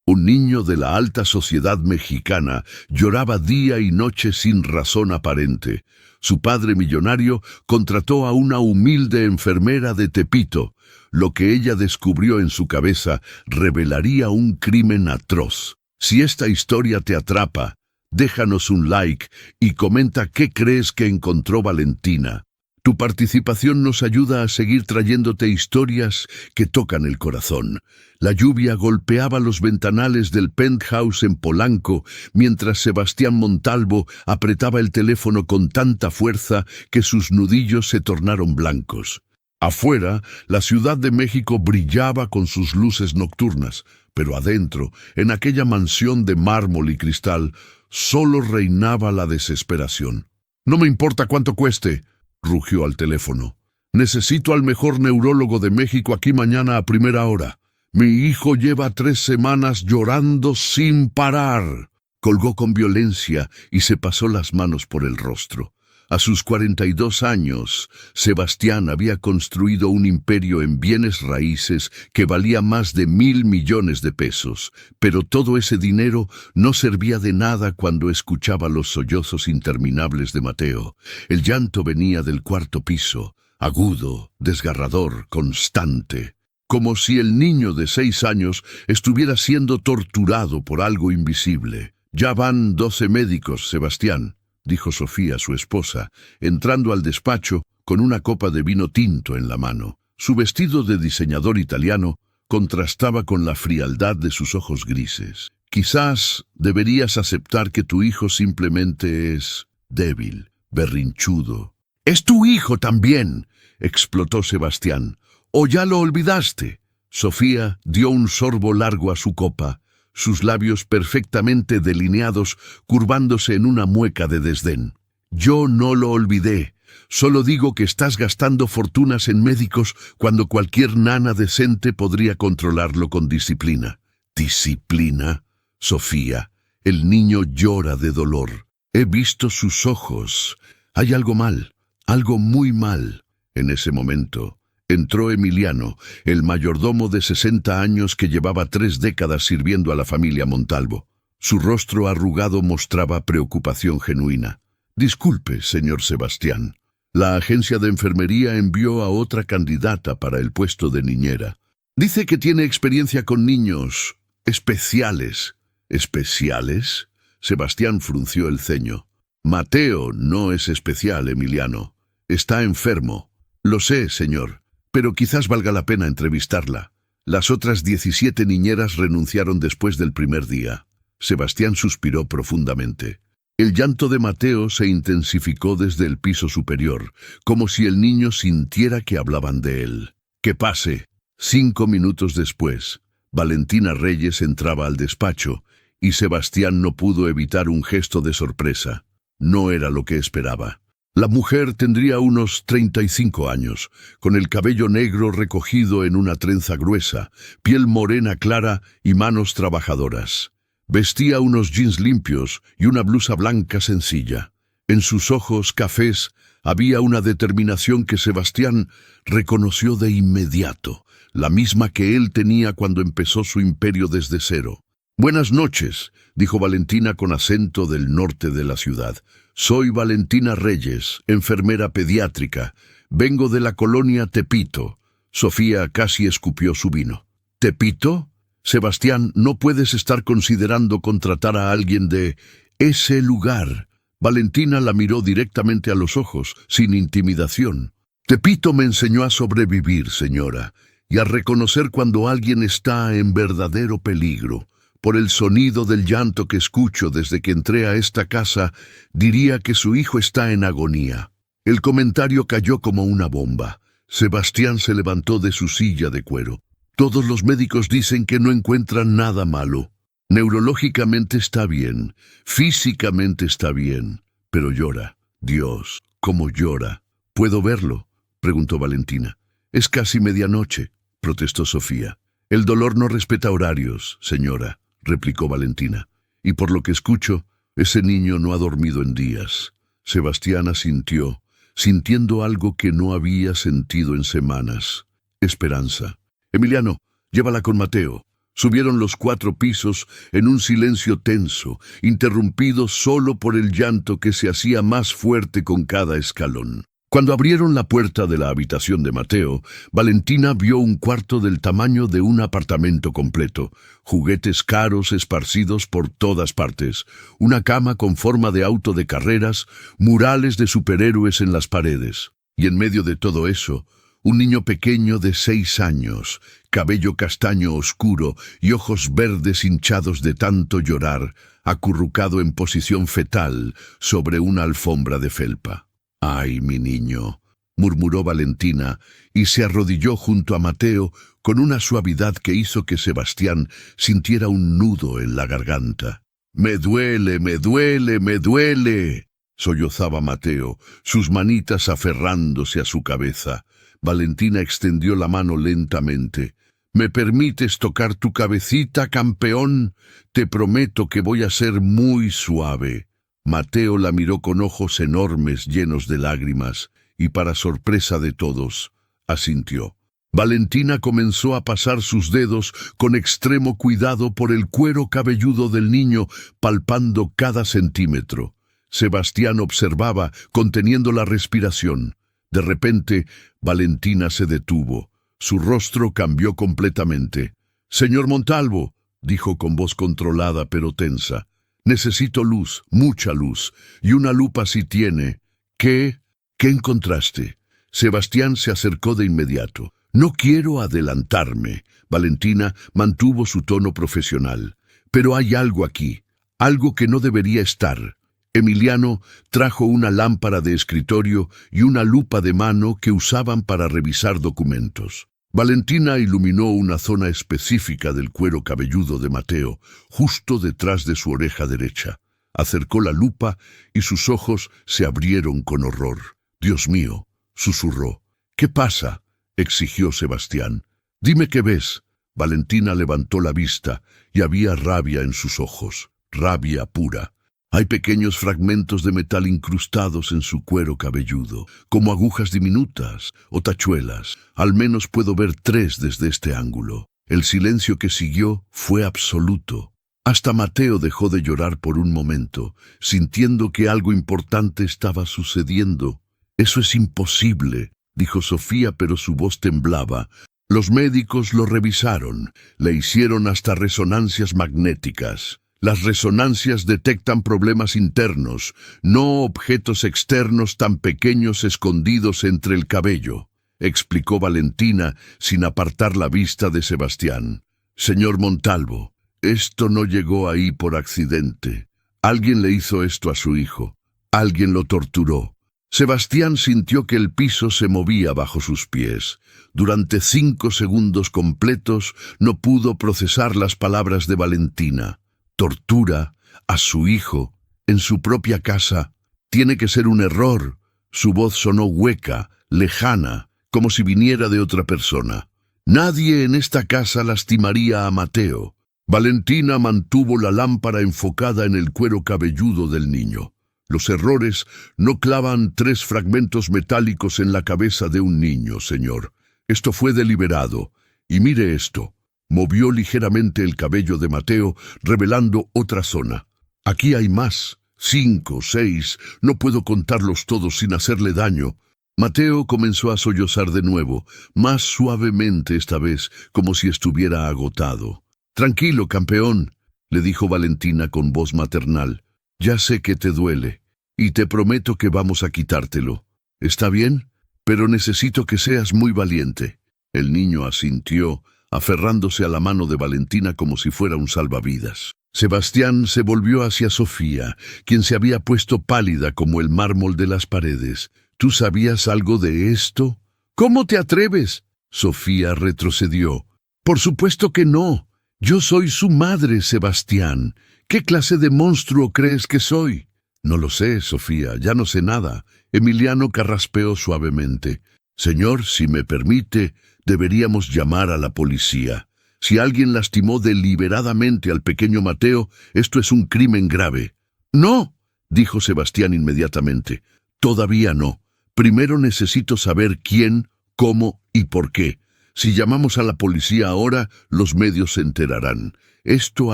Un niño de la alta sociedad mexicana lloraba día y noche sin razón aparente. Su padre millonario contrató a una humilde enfermera de Tepito. Lo que ella descubrió en su cabeza revelaría un crimen atroz. Si esta historia te atrapa, déjanos un like y comenta qué crees que encontró Valentina. Tu participación nos ayuda a seguir trayéndote historias que tocan el corazón. La lluvia golpeaba los ventanales del penthouse en Polanco, mientras Sebastián Montalvo apretaba el teléfono con tanta fuerza que sus nudillos se tornaron blancos. Afuera, la Ciudad de México brillaba con sus luces nocturnas, pero adentro, en aquella mansión de mármol y cristal, solo reinaba la desesperación. «No me importa cuánto cueste», rugió al teléfono. «Necesito al mejor neurólogo de México aquí mañana a primera hora. Mi hijo lleva 3 semanas llorando sin parar». Colgó con violencia y se pasó las manos por el rostro. A sus 42 años, Sebastián había construido un imperio en bienes raíces que valía más de 1.000 millones de pesos, pero todo ese dinero no servía de nada cuando escuchaba los sollozos interminables de Mateo. El llanto venía del 4º piso, agudo, desgarrador, constante, como si el niño de 6 años estuviera siendo torturado por algo invisible. «Ya van 12 médicos, Sebastián», dijo Sofía, su esposa, entrando al despacho con una copa de vino tinto en la mano. Su vestido de diseñador italiano contrastaba con la frialdad de sus ojos grises. «Quizás deberías aceptar que tu hijo simplemente es débil, berrinchudo». «¡Es tu hijo también!», explotó Sebastián. «¿O ya lo olvidaste?». Sofía dio un sorbo largo a su copa, sus labios perfectamente delineados, curvándose en una mueca de desdén. «Yo no lo olvidé. Solo digo que estás gastando fortunas en médicos cuando cualquier nana decente podría controlarlo con disciplina». «¿Disciplina? Sofía, el niño llora de dolor. He visto sus ojos. Hay algo mal, algo muy mal». En ese momento entró Emiliano, el mayordomo de 60 años que llevaba 3 décadas sirviendo a la familia Montalvo. Su rostro arrugado mostraba preocupación genuina. «Disculpe, señor Sebastián. La agencia de enfermería envió a otra candidata para el puesto de niñera. Dice que tiene experiencia con niños especiales». «¿Especiales?». Sebastián frunció el ceño. «Mateo no es especial, Emiliano. Está enfermo». «Lo sé, señor, pero quizás valga la pena entrevistarla». Las otras 17 niñeras renunciaron después del primer día. Sebastián suspiró profundamente. El llanto de Mateo se intensificó desde el piso superior, como si el niño sintiera que hablaban de él. «Que pase». 5 minutos después, Valentina Reyes entraba al despacho, y Sebastián no pudo evitar un gesto de sorpresa. No era lo que esperaba. La mujer tendría unos 35 años, con el cabello negro recogido en una trenza gruesa, piel morena clara y manos trabajadoras. Vestía unos jeans limpios y una blusa blanca sencilla. En sus ojos cafés había una determinación que Sebastián reconoció de inmediato, la misma que él tenía cuando empezó su imperio desde cero. «Buenas noches», dijo Valentina con acento del norte de la ciudad. «Soy Valentina Reyes, enfermera pediátrica. Vengo de la colonia Tepito». Sofía casi escupió su vino. «¿Tepito? Sebastián, no puedes estar considerando contratar a alguien de ese lugar». Valentina la miró directamente a los ojos, sin intimidación. «Tepito me enseñó a sobrevivir, señora, y a reconocer cuando alguien está en verdadero peligro. Por el sonido del llanto que escucho desde que entré a esta casa, diría que su hijo está en agonía». El comentario cayó como una bomba. Sebastián se levantó de su silla de cuero. «Todos los médicos dicen que no encuentran nada malo. Neurológicamente está bien, físicamente está bien, pero llora. Dios, cómo llora». «¿Puedo verlo?», preguntó Valentina. «Es casi medianoche», protestó Sofía. «El dolor no respeta horarios, señora», replicó Valentina. «Y por lo que escucho, ese niño no ha dormido en días». Sebastián asintió, sintiendo algo que no había sentido en semanas. Esperanza. «Emiliano, llévala con Mateo». Subieron los 4 pisos en un silencio tenso, interrumpido solo por el llanto que se hacía más fuerte con cada escalón. Cuando abrieron la puerta de la habitación de Mateo, Valentina vio un cuarto del tamaño de un apartamento completo, juguetes caros esparcidos por todas partes, una cama con forma de auto de carreras, murales de superhéroes en las paredes. Y en medio de todo eso, un niño pequeño de 6 años, cabello castaño oscuro y ojos verdes hinchados de tanto llorar, acurrucado en posición fetal sobre una alfombra de felpa. «Ay, mi niño», murmuró Valentina, y se arrodilló junto a Mateo con una suavidad que hizo que Sebastián sintiera un nudo en la garganta. «Me duele, me duele, me duele», sollozaba Mateo, sus manitas aferrándose a su cabeza. Valentina extendió la mano lentamente. «¿Me permites tocar tu cabecita, campeón? Te prometo que voy a ser muy suave». Mateo la miró con ojos enormes llenos de lágrimas y, para sorpresa de todos, asintió. Valentina comenzó a pasar sus dedos con extremo cuidado por el cuero cabelludo del niño, palpando cada centímetro. Sebastián observaba, conteniendo la respiración. De repente, Valentina se detuvo. Su rostro cambió completamente. «Señor Montalvo», dijo con voz controlada pero tensa, «necesito luz, mucha luz, y una lupa si tiene». «¿Qué? ¿Qué encontraste?» Sebastián se acercó de inmediato. «No quiero adelantarme». Valentina mantuvo su tono profesional. «Pero hay algo aquí, algo que no debería estar». Emiliano trajo una lámpara de escritorio y una lupa de mano que usaban para revisar documentos. Valentina iluminó una zona específica del cuero cabelludo de Mateo, justo detrás de su oreja derecha. Acercó la lupa y sus ojos se abrieron con horror. «Dios mío», susurró. «¿Qué pasa?», exigió Sebastián. «Dime qué ves». Valentina levantó la vista y había rabia en sus ojos, rabia pura. «Hay pequeños fragmentos de metal incrustados en su cuero cabelludo, como agujas diminutas o tachuelas. Al menos puedo ver 3 desde este ángulo». El silencio que siguió fue absoluto. Hasta Mateo dejó de llorar por un momento, sintiendo que algo importante estaba sucediendo. «Eso es imposible», dijo Sofía, pero su voz temblaba. «Los médicos lo revisaron, le hicieron hasta resonancias magnéticas. Las resonancias detectan problemas internos, no objetos externos tan pequeños escondidos entre el cabello», explicó Valentina sin apartar la vista de Sebastián. «Señor Montalvo, esto no llegó ahí por accidente. Alguien le hizo esto a su hijo. Alguien lo torturó». Sebastián sintió que el piso se movía bajo sus pies. Durante 5 segundos completos no pudo procesar las palabras de Valentina. «Tortura a su hijo en su propia casa. Tiene que ser un error». Su voz sonó hueca, lejana, como si viniera de otra persona. «Nadie en esta casa lastimaría a Mateo». Valentina mantuvo la lámpara enfocada en el cuero cabelludo del niño. «Los errores no clavan 3 fragmentos metálicos en la cabeza de un niño, señor. Esto fue deliberado. Y mire esto». Movió ligeramente el cabello de Mateo, revelando otra zona. «Aquí hay más. 5, 6. No puedo contarlos todos sin hacerle daño». Mateo comenzó a sollozar de nuevo, más suavemente esta vez, como si estuviera agotado. «Tranquilo, campeón», le dijo Valentina con voz maternal. «Ya sé que te duele, y te prometo que vamos a quitártelo. ¿Está bien? Pero necesito que seas muy valiente». El niño asintió, aferrándose a la mano de Valentina como si fuera un salvavidas. Sebastián se volvió hacia Sofía, quien se había puesto pálida como el mármol de las paredes. «¿Tú sabías algo de esto?» «¿Cómo te atreves?» Sofía retrocedió. «Por supuesto que no. Yo soy su madre, Sebastián. ¿Qué clase de monstruo crees que soy?» «No lo sé, Sofía, ya no sé nada». Emiliano carraspeó suavemente. «Señor, si me permite, deberíamos llamar a la policía. Si alguien lastimó deliberadamente al pequeño Mateo, esto es un crimen grave». «No», dijo Sebastián inmediatamente. «Todavía no. Primero necesito saber quién, cómo y por qué». Si llamamos a la policía ahora, los medios se enterarán. Esto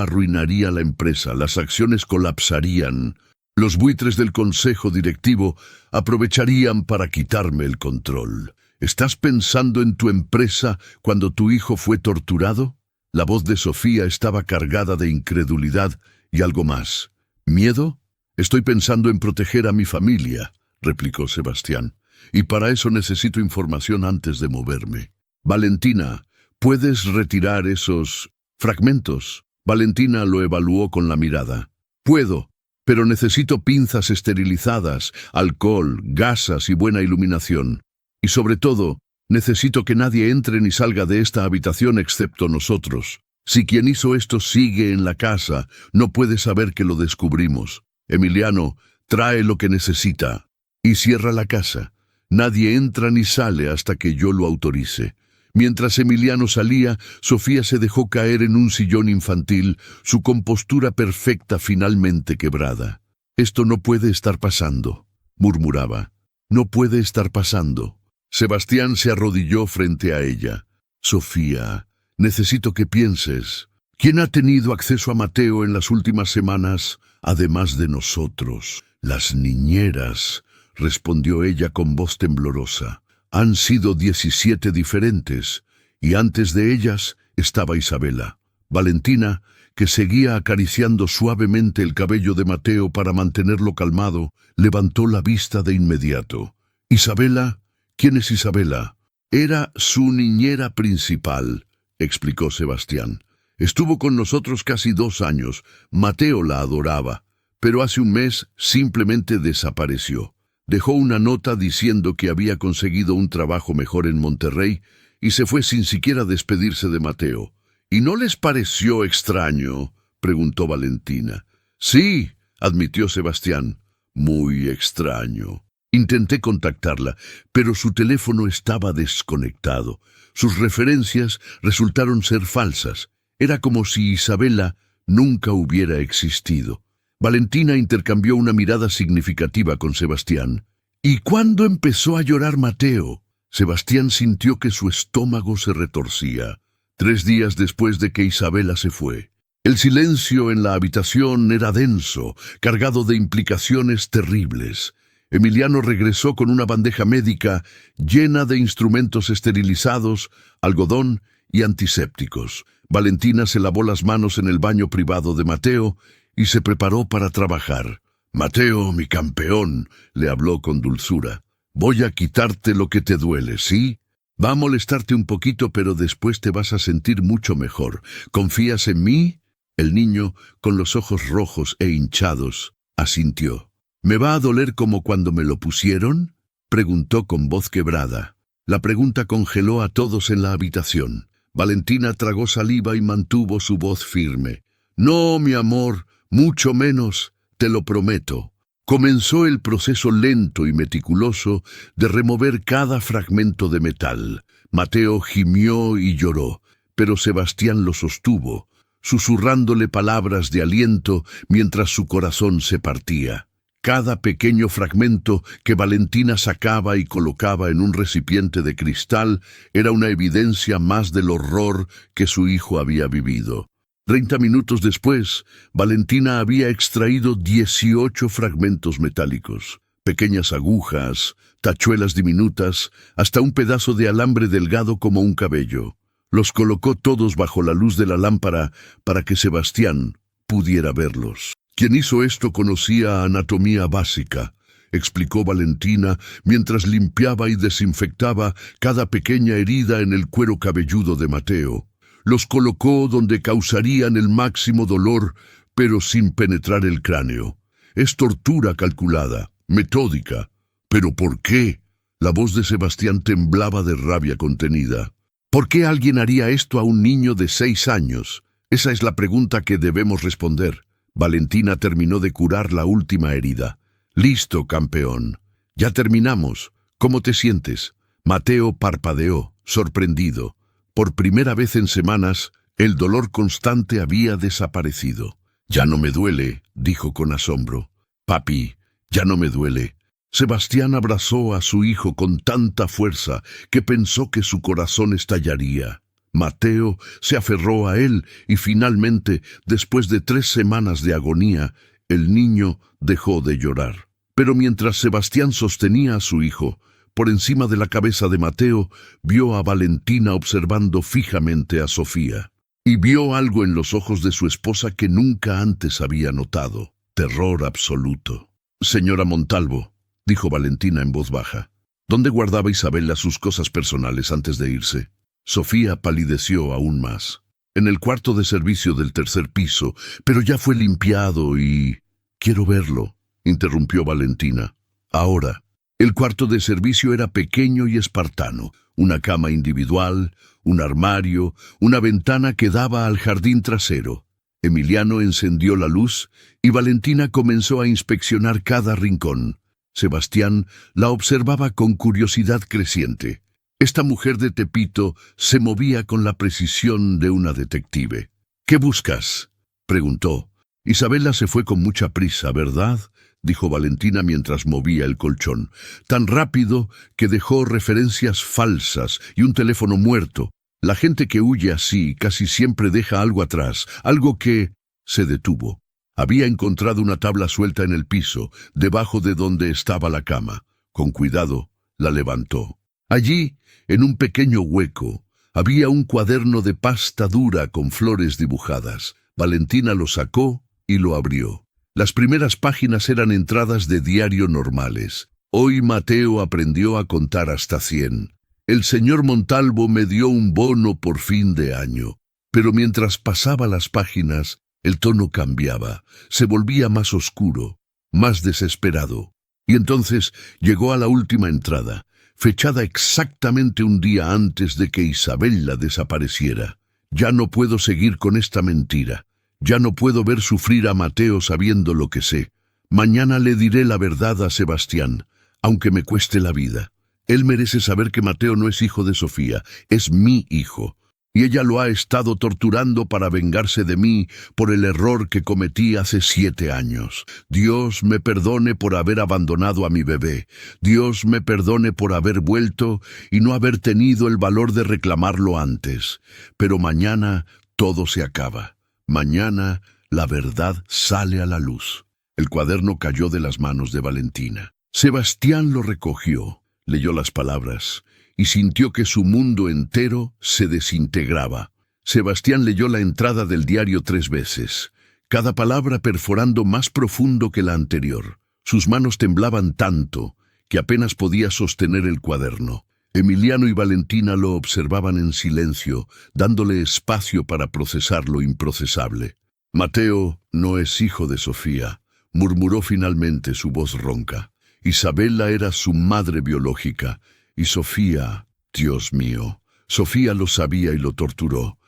arruinaría la empresa, las acciones colapsarían. Los buitres del consejo directivo aprovecharían para quitarme el control. ¿Estás pensando en tu empresa cuando tu hijo fue torturado? La voz de Sofía estaba cargada de incredulidad y algo más. ¿Miedo? Estoy pensando en proteger a mi familia, replicó Sebastián, y para eso necesito información antes de moverme. Valentina, ¿puedes retirar esos fragmentos? Valentina lo evaluó con la mirada. Puedo, pero necesito pinzas esterilizadas, alcohol, gasas y buena iluminación. Y sobre todo, necesito que nadie entre ni salga de esta habitación excepto nosotros. Si quien hizo esto sigue en la casa, no puede saber que lo descubrimos. Emiliano, trae lo que necesita. Y cierra la casa. Nadie entra ni sale hasta que yo lo autorice. Mientras Emiliano salía, Sofía se dejó caer en un sillón infantil, su compostura perfecta finalmente quebrada. «Esto no puede estar pasando», murmuraba. «No puede estar pasando». Sebastián se arrodilló frente a ella. «Sofía, necesito que pienses. ¿Quién ha tenido acceso a Mateo en las últimas semanas, además de nosotros?» «Las niñeras», respondió ella con voz temblorosa. «Han sido 17 diferentes, y antes de ellas estaba Isabela». Valentina, que seguía acariciando suavemente el cabello de Mateo para mantenerlo calmado, levantó la vista de inmediato. «¿Isabela? ¿Quién es Isabela?» «Era su niñera principal», explicó Sebastián. «Estuvo con nosotros casi 2 años. Mateo la adoraba, pero hace un mes simplemente desapareció. Dejó una nota diciendo que había conseguido un trabajo mejor en Monterrey y se fue sin siquiera despedirse de Mateo». «¿Y no les pareció extraño?», preguntó Valentina. «Sí», admitió Sebastián. «Muy extraño. Intenté contactarla, pero su teléfono estaba desconectado. Sus referencias resultaron ser falsas. Era como si Isabela nunca hubiera existido». Valentina intercambió una mirada significativa con Sebastián. «¿Y cuándo empezó a llorar Mateo?». Sebastián sintió que su estómago se retorcía. 3 días después de que Isabela se fue. El silencio en la habitación era denso, cargado de implicaciones terribles. Emiliano regresó con una bandeja médica llena de instrumentos esterilizados, algodón y antisépticos. Valentina se lavó las manos en el baño privado de Mateo y se preparó para trabajar. «Mateo, mi campeón», le habló con dulzura. «Voy a quitarte lo que te duele, ¿sí? Va a molestarte un poquito, pero después te vas a sentir mucho mejor. ¿Confías en mí?». El niño, con los ojos rojos e hinchados, asintió. «¿Me va a doler como cuando me lo pusieron?», preguntó con voz quebrada. La pregunta congeló a todos en la habitación. Valentina tragó saliva y mantuvo su voz firme. «No, mi amor, mucho menos, te lo prometo». Comenzó el proceso lento y meticuloso de remover cada fragmento de metal. Mateo gimió y lloró, pero Sebastián lo sostuvo, susurrándole palabras de aliento mientras su corazón se partía. Cada pequeño fragmento que Valentina sacaba y colocaba en un recipiente de cristal era una evidencia más del horror que su hijo había vivido. 30 minutos después, Valentina había extraído 18 fragmentos metálicos, pequeñas agujas, tachuelas diminutas, hasta un pedazo de alambre delgado como un cabello. Los colocó todos bajo la luz de la lámpara para que Sebastián pudiera verlos. «Quien hizo esto conocía anatomía básica», explicó Valentina mientras limpiaba y desinfectaba cada pequeña herida en el cuero cabelludo de Mateo. Los colocó donde causarían el máximo dolor, pero sin penetrar el cráneo. Es tortura calculada, metódica. ¿Pero por qué? La voz de Sebastián temblaba de rabia contenida. ¿Por qué alguien haría esto a un niño de 6 años? Esa es la pregunta que debemos responder. Valentina terminó de curar la última herida. «Listo, campeón. Ya terminamos. ¿Cómo te sientes?». Mateo parpadeó, sorprendido. Por primera vez en semanas, el dolor constante había desaparecido. «Ya no me duele», dijo con asombro. «Papi, ya no me duele». Sebastián abrazó a su hijo con tanta fuerza que pensó que su corazón estallaría. Mateo se aferró a él y finalmente, después de 3 semanas de agonía, el niño dejó de llorar. Pero mientras Sebastián sostenía a su hijo, por encima de la cabeza de Mateo, vio a Valentina observando fijamente a Sofía. Y vio algo en los ojos de su esposa que nunca antes había notado: terror absoluto. «Señora Montalvo», dijo Valentina en voz baja, «¿dónde guardaba Isabela sus cosas personales antes de irse?». Sofía palideció aún más. «En el cuarto de servicio del 3er piso, pero ya fue limpiado y...». «Quiero verlo», interrumpió Valentina. «Ahora». El cuarto de servicio era pequeño y espartano. Una cama individual, un armario, una ventana que daba al jardín trasero. Emiliano encendió la luz y Valentina comenzó a inspeccionar cada rincón. Sebastián la observaba con curiosidad creciente. Esta mujer de Tepito se movía con la precisión de una detective. «¿Qué buscas?», preguntó. «Isabela se fue con mucha prisa, ¿verdad?», dijo Valentina mientras movía el colchón. «Tan rápido que dejó referencias falsas y un teléfono muerto. La gente que huye así casi siempre deja algo atrás, algo que...». Se detuvo. Había encontrado una tabla suelta en el piso, debajo de donde estaba la cama. Con cuidado, la levantó. Allí, en un pequeño hueco, había un cuaderno de pasta dura con flores dibujadas. Valentina lo sacó y lo abrió. Las primeras páginas eran entradas de diario normales. «Hoy Mateo aprendió a contar hasta 100. El señor Montalvo me dio un bono por fin de año». Pero mientras pasaba las páginas, el tono cambiaba, se volvía más oscuro, más desesperado. Y entonces llegó a la última entrada, fechada exactamente un día antes de que Isabela desapareciera. «Ya no puedo seguir con esta mentira. Ya no puedo ver sufrir a Mateo sabiendo lo que sé. Mañana le diré la verdad a Sebastián, aunque me cueste la vida. Él merece saber que Mateo no es hijo de Sofía, es mi hijo. Y ella lo ha estado torturando para vengarse de mí por el error que cometí hace 7 años. Dios me perdone por haber abandonado a mi bebé. Dios me perdone por haber vuelto y no haber tenido el valor de reclamarlo antes. Pero mañana todo se acaba. Mañana la verdad sale a la luz». El cuaderno cayó de las manos de Valentina. Sebastián lo recogió, leyó las palabras y sintió que su mundo entero se desintegraba. Sebastián leyó la entrada del diario 3 veces, cada palabra perforando más profundo que la anterior. Sus manos temblaban tanto que apenas podía sostener el cuaderno. Emiliano y Valentina lo observaban en silencio, dándole espacio para procesar lo improcesable. «Mateo no es hijo de Sofía», murmuró finalmente su voz ronca. «Isabela era su madre biológica. Y Sofía, Dios mío, Sofía lo sabía y lo torturó.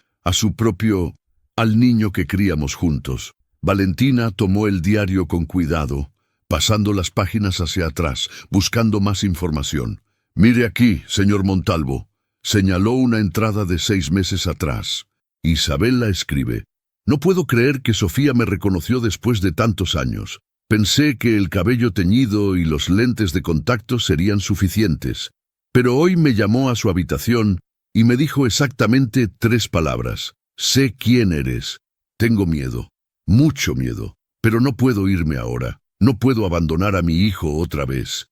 Al niño que críamos juntos». Valentina tomó el diario con cuidado, pasando las páginas hacia atrás, buscando más información. «Mire aquí, señor Montalvo», señaló una entrada de 6 meses atrás. Isabela escribe: «No puedo creer que Sofía me reconoció después de tantos años. Pensé que el cabello teñido y los lentes de contacto serían suficientes. Pero hoy me llamó a su habitación y me dijo exactamente 3 palabras. Sé quién eres. Tengo miedo, mucho miedo, pero no puedo irme ahora. No puedo abandonar a mi hijo otra vez».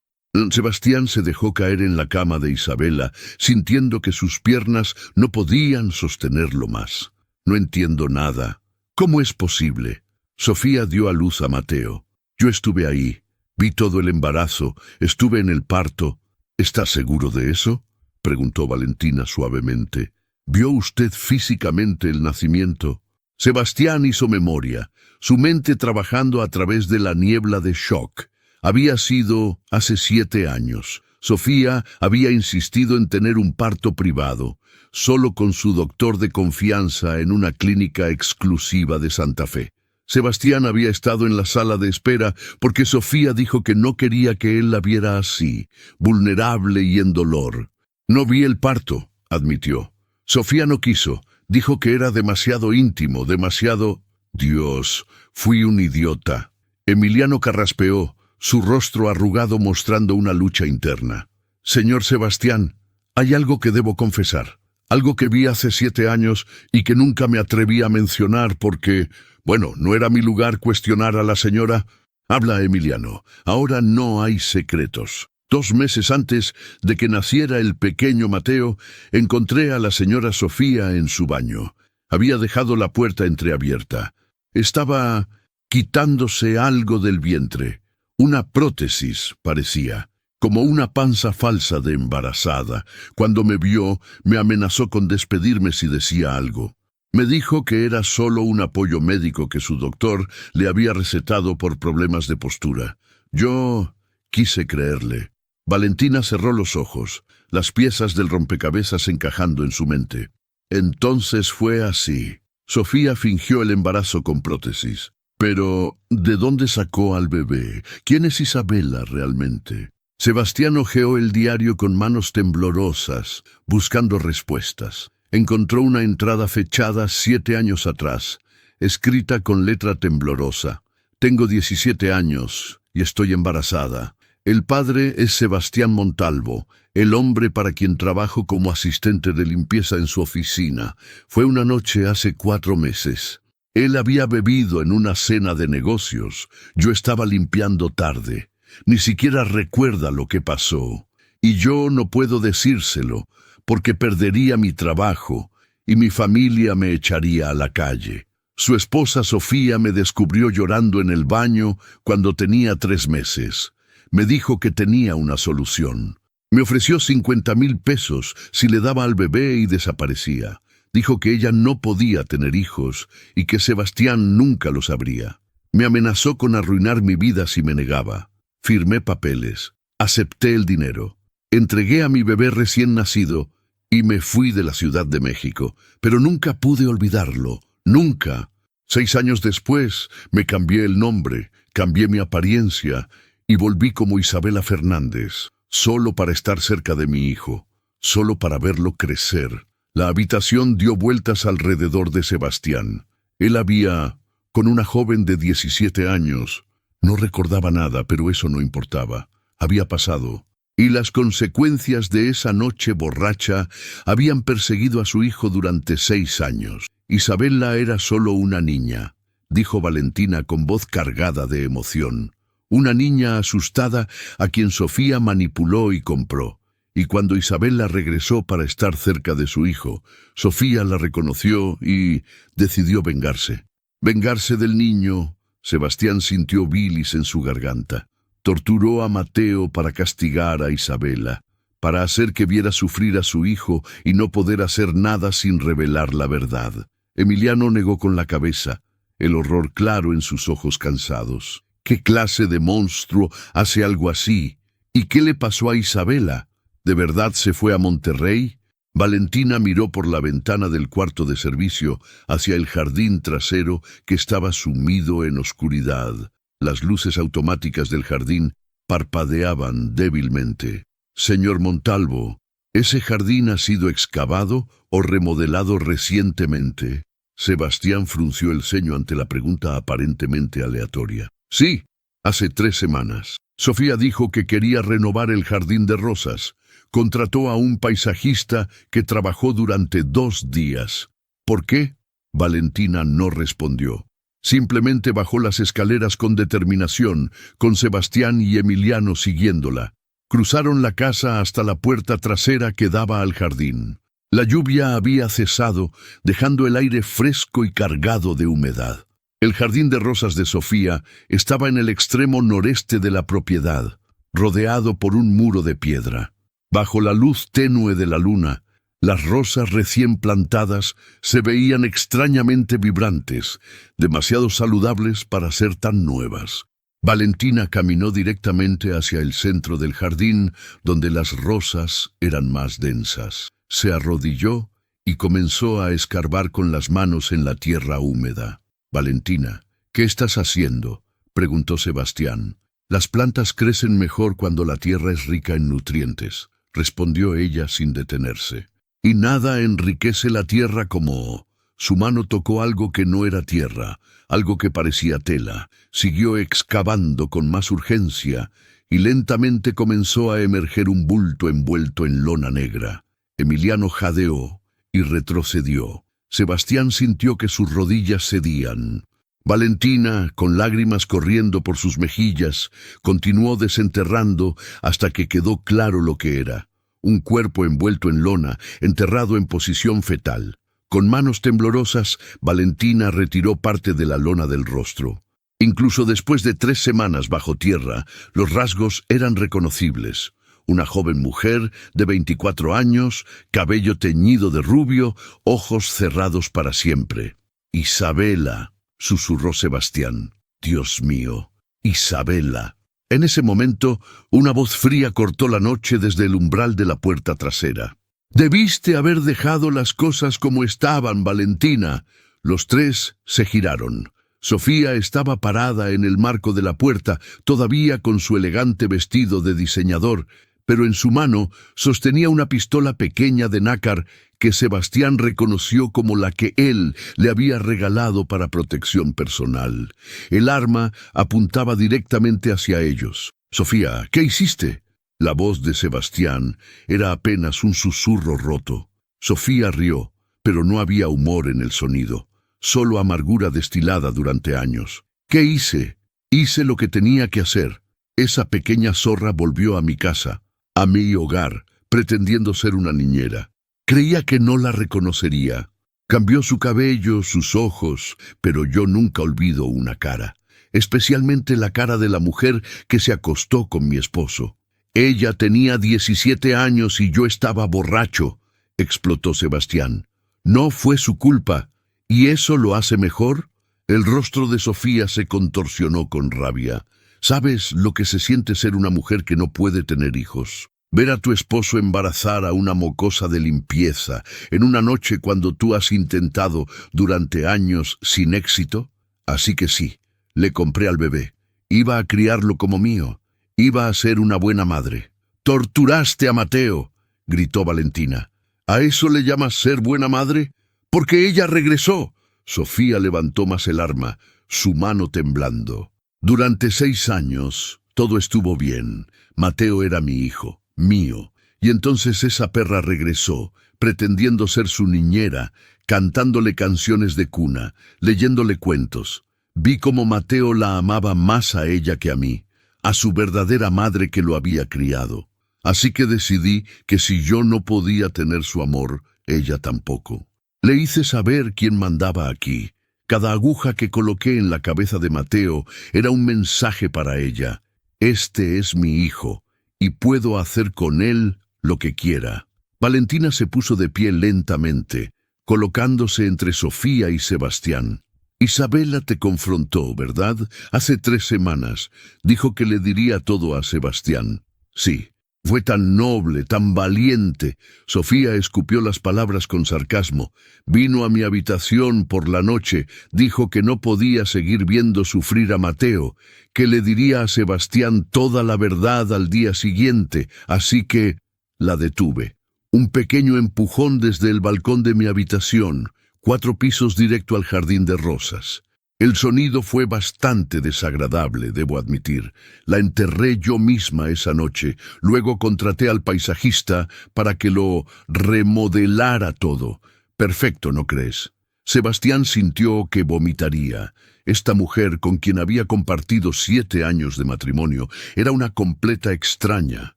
Sebastián se dejó caer en la cama de Isabela, sintiendo que sus piernas no podían sostenerlo más. «No entiendo nada. ¿Cómo es posible? Sofía dio a luz a Mateo. Yo estuve ahí, vi todo el embarazo, estuve en el parto». «¿Está seguro de eso?», preguntó Valentina suavemente. «¿Vio usted físicamente el nacimiento?». Sebastián hizo memoria, su mente trabajando a través de la niebla de shock. Había sido hace 7 años. Sofía había insistido en tener un parto privado, solo con su doctor de confianza en una clínica exclusiva de Santa Fe. Sebastián había estado en la sala de espera porque Sofía dijo que no quería que él la viera así, vulnerable y en dolor. «No vi el parto», admitió. «Sofía no quiso, dijo que era demasiado íntimo, demasiado...». «Dios, fui un idiota». Emiliano carraspeó, su rostro arrugado mostrando una lucha interna. «Señor Sebastián, hay algo que debo confesar, algo que vi hace 7 años y que nunca me atreví a mencionar porque, bueno, no era mi lugar cuestionar a la señora». «Habla, Emiliano, ahora no hay secretos». 2 meses antes de que naciera el pequeño Mateo, encontré a la señora Sofía en su baño. Había dejado la puerta entreabierta. Estaba quitándose algo del vientre. Una prótesis, parecía, como una panza falsa de embarazada. Cuando me vio, me amenazó con despedirme si decía algo. Me dijo que era solo un apoyo médico que su doctor le había recetado por problemas de postura. Yo quise creerle. Valentina cerró los ojos, las piezas del rompecabezas encajando en su mente. Entonces fue así. Sofía fingió el embarazo con prótesis. Pero, ¿de dónde sacó al bebé? ¿Quién es Isabela realmente? Sebastián hojeó el diario con manos temblorosas, buscando respuestas. Encontró una entrada fechada 7 años atrás, escrita con letra temblorosa. «Tengo 17 años y estoy embarazada. El padre es Sebastián Montalvo, el hombre para quien trabajo como asistente de limpieza en su oficina. Fue una noche hace 4 meses. Él había bebido en una cena de negocios. Yo estaba limpiando tarde. Ni siquiera recuerda lo que pasó. Y yo no puedo decírselo, porque perdería mi trabajo y mi familia me echaría a la calle. Su esposa Sofía me descubrió llorando en el baño cuando tenía 3 meses. Me dijo que tenía una solución. Me ofreció 50,000 pesos si le daba al bebé y desaparecía. Dijo que ella no podía tener hijos y que Sebastián nunca los habría. Me amenazó con arruinar mi vida si me negaba. Firmé papeles. Acepté el dinero. Entregué a mi bebé recién nacido y me fui de la Ciudad de México. Pero nunca pude olvidarlo. Nunca. 6 años después me cambié el nombre, cambié mi apariencia y volví como Isabela Fernández, solo para estar cerca de mi hijo, solo para verlo crecer. La habitación dio vueltas alrededor de Sebastián. Él había, con una joven de 17 años. No recordaba nada, pero eso no importaba. Había pasado. Y las consecuencias de esa noche borracha habían perseguido a su hijo durante 6 años. Isabela era solo una niña, dijo Valentina con voz cargada de emoción. Una niña asustada a quien Sofía manipuló y compró. Y cuando Isabela regresó para estar cerca de su hijo, Sofía la reconoció y decidió vengarse. Vengarse del niño. Sebastián sintió bilis en su garganta. Torturó a Mateo para castigar a Isabela, para hacer que viera sufrir a su hijo y no poder hacer nada sin revelar la verdad. Emiliano negó con la cabeza, el horror claro en sus ojos cansados. ¿Qué clase de monstruo hace algo así? ¿Y qué le pasó a Isabela? ¿De verdad se fue a Monterrey? Valentina miró por la ventana del cuarto de servicio hacia el jardín trasero que estaba sumido en oscuridad. Las luces automáticas del jardín parpadeaban débilmente. «Señor Montalvo, ¿ese jardín ha sido excavado o remodelado recientemente?» Sebastián frunció el ceño ante la pregunta aparentemente aleatoria. «Sí, hace 3 semanas. Sofía dijo que quería renovar el jardín de rosas. Contrató a un paisajista que trabajó durante 2 días. ¿Por qué?» Valentina no respondió. Simplemente bajó las escaleras con determinación, con Sebastián y Emiliano siguiéndola. Cruzaron la casa hasta la puerta trasera que daba al jardín. La lluvia había cesado, dejando el aire fresco y cargado de humedad. El jardín de rosas de Sofía estaba en el extremo noreste de la propiedad, rodeado por un muro de piedra. Bajo la luz tenue de la luna, las rosas recién plantadas se veían extrañamente vibrantes, demasiado saludables para ser tan nuevas. Valentina caminó directamente hacia el centro del jardín, donde las rosas eran más densas. Se arrodilló y comenzó a escarbar con las manos en la tierra húmeda. «Valentina, ¿qué estás haciendo?», preguntó Sebastián. «Las plantas crecen mejor cuando la tierra es rica en nutrientes», respondió ella sin detenerse. «Y nada enriquece la tierra como Su mano tocó algo que no era tierra, algo que parecía tela. Siguió excavando con más urgencia y lentamente comenzó a emerger un bulto envuelto en lona negra. Emiliano jadeó y retrocedió. Sebastián sintió que sus rodillas cedían. Valentina, con lágrimas corriendo por sus mejillas, continuó desenterrando hasta que quedó claro lo que era. Un cuerpo envuelto en lona, enterrado en posición fetal. Con manos temblorosas, Valentina retiró parte de la lona del rostro. Incluso después de 3 semanas bajo tierra, los rasgos eran reconocibles. Una joven mujer de 24 años, cabello teñido de rubio, ojos cerrados para siempre. «Isabela», susurró Sebastián. «Dios mío, Isabela». En ese momento, una voz fría cortó la noche desde el umbral de la puerta trasera. «Debiste haber dejado las cosas como estaban, Valentina». Los 3 se giraron. Sofía estaba parada en el marco de la puerta, todavía con su elegante vestido de diseñador, pero en su mano sostenía una pistola pequeña de nácar que Sebastián reconoció como la que él le había regalado para protección personal. El arma apuntaba directamente hacia ellos. «Sofía, ¿qué hiciste?». La voz de Sebastián era apenas un susurro roto. Sofía rió, pero no había humor en el sonido, solo amargura destilada durante años. «¿Qué hice? Hice lo que tenía que hacer. Esa pequeña zorra volvió a mi casa, a mi hogar, pretendiendo ser una niñera. Creía que no la reconocería. Cambió su cabello, sus ojos, pero yo nunca olvido una cara, especialmente la cara de la mujer que se acostó con mi esposo. Ella tenía 17 años y yo estaba borracho», explotó Sebastián. «No fue su culpa. ¿Y eso lo hace mejor?». El rostro de Sofía se contorsionó con rabia. «¿Sabes lo que se siente ser una mujer que no puede tener hijos? Ver a tu esposo embarazar a una mocosa de limpieza en una noche cuando tú has intentado durante años sin éxito. Así que sí, le compré al bebé. Iba a criarlo como mío. Iba a ser una buena madre». «¡Torturaste a Mateo!», gritó Valentina. «¿A eso le llamas ser buena madre? Porque ella regresó». Sofía levantó más el arma, su mano temblando. «Durante 6 años todo estuvo bien. Mateo era mi hijo, mío. Y entonces esa perra regresó, pretendiendo ser su niñera, cantándole canciones de cuna, leyéndole cuentos. Vi cómo Mateo la amaba más a ella que a mí, a su verdadera madre que lo había criado. Así que decidí que si yo no podía tener su amor, ella tampoco. Le hice saber quién mandaba aquí. Cada aguja que coloqué en la cabeza de Mateo era un mensaje para ella. Este es mi hijo, y puedo hacer con él lo que quiera». Valentina se puso de pie lentamente, colocándose entre Sofía y Sebastián. «Isabela te confrontó, ¿verdad? Hace 3 semanas. Dijo que le diría todo a Sebastián». «Sí. Fue tan noble, tan valiente». Sofía escupió las palabras con sarcasmo. «Vino a mi habitación por la noche, dijo que no podía seguir viendo sufrir a Mateo, que le diría a Sebastián toda la verdad al día siguiente, así que la detuve. Un pequeño empujón desde el balcón de mi habitación, 4 pisos directo al jardín de rosas. El sonido fue bastante desagradable, debo admitir. La enterré yo misma esa noche. Luego contraté al paisajista para que lo remodelara todo. Perfecto, ¿no crees?». Sebastián sintió que vomitaría. Esta mujer, con quien había compartido 7 años de matrimonio, era una completa extraña,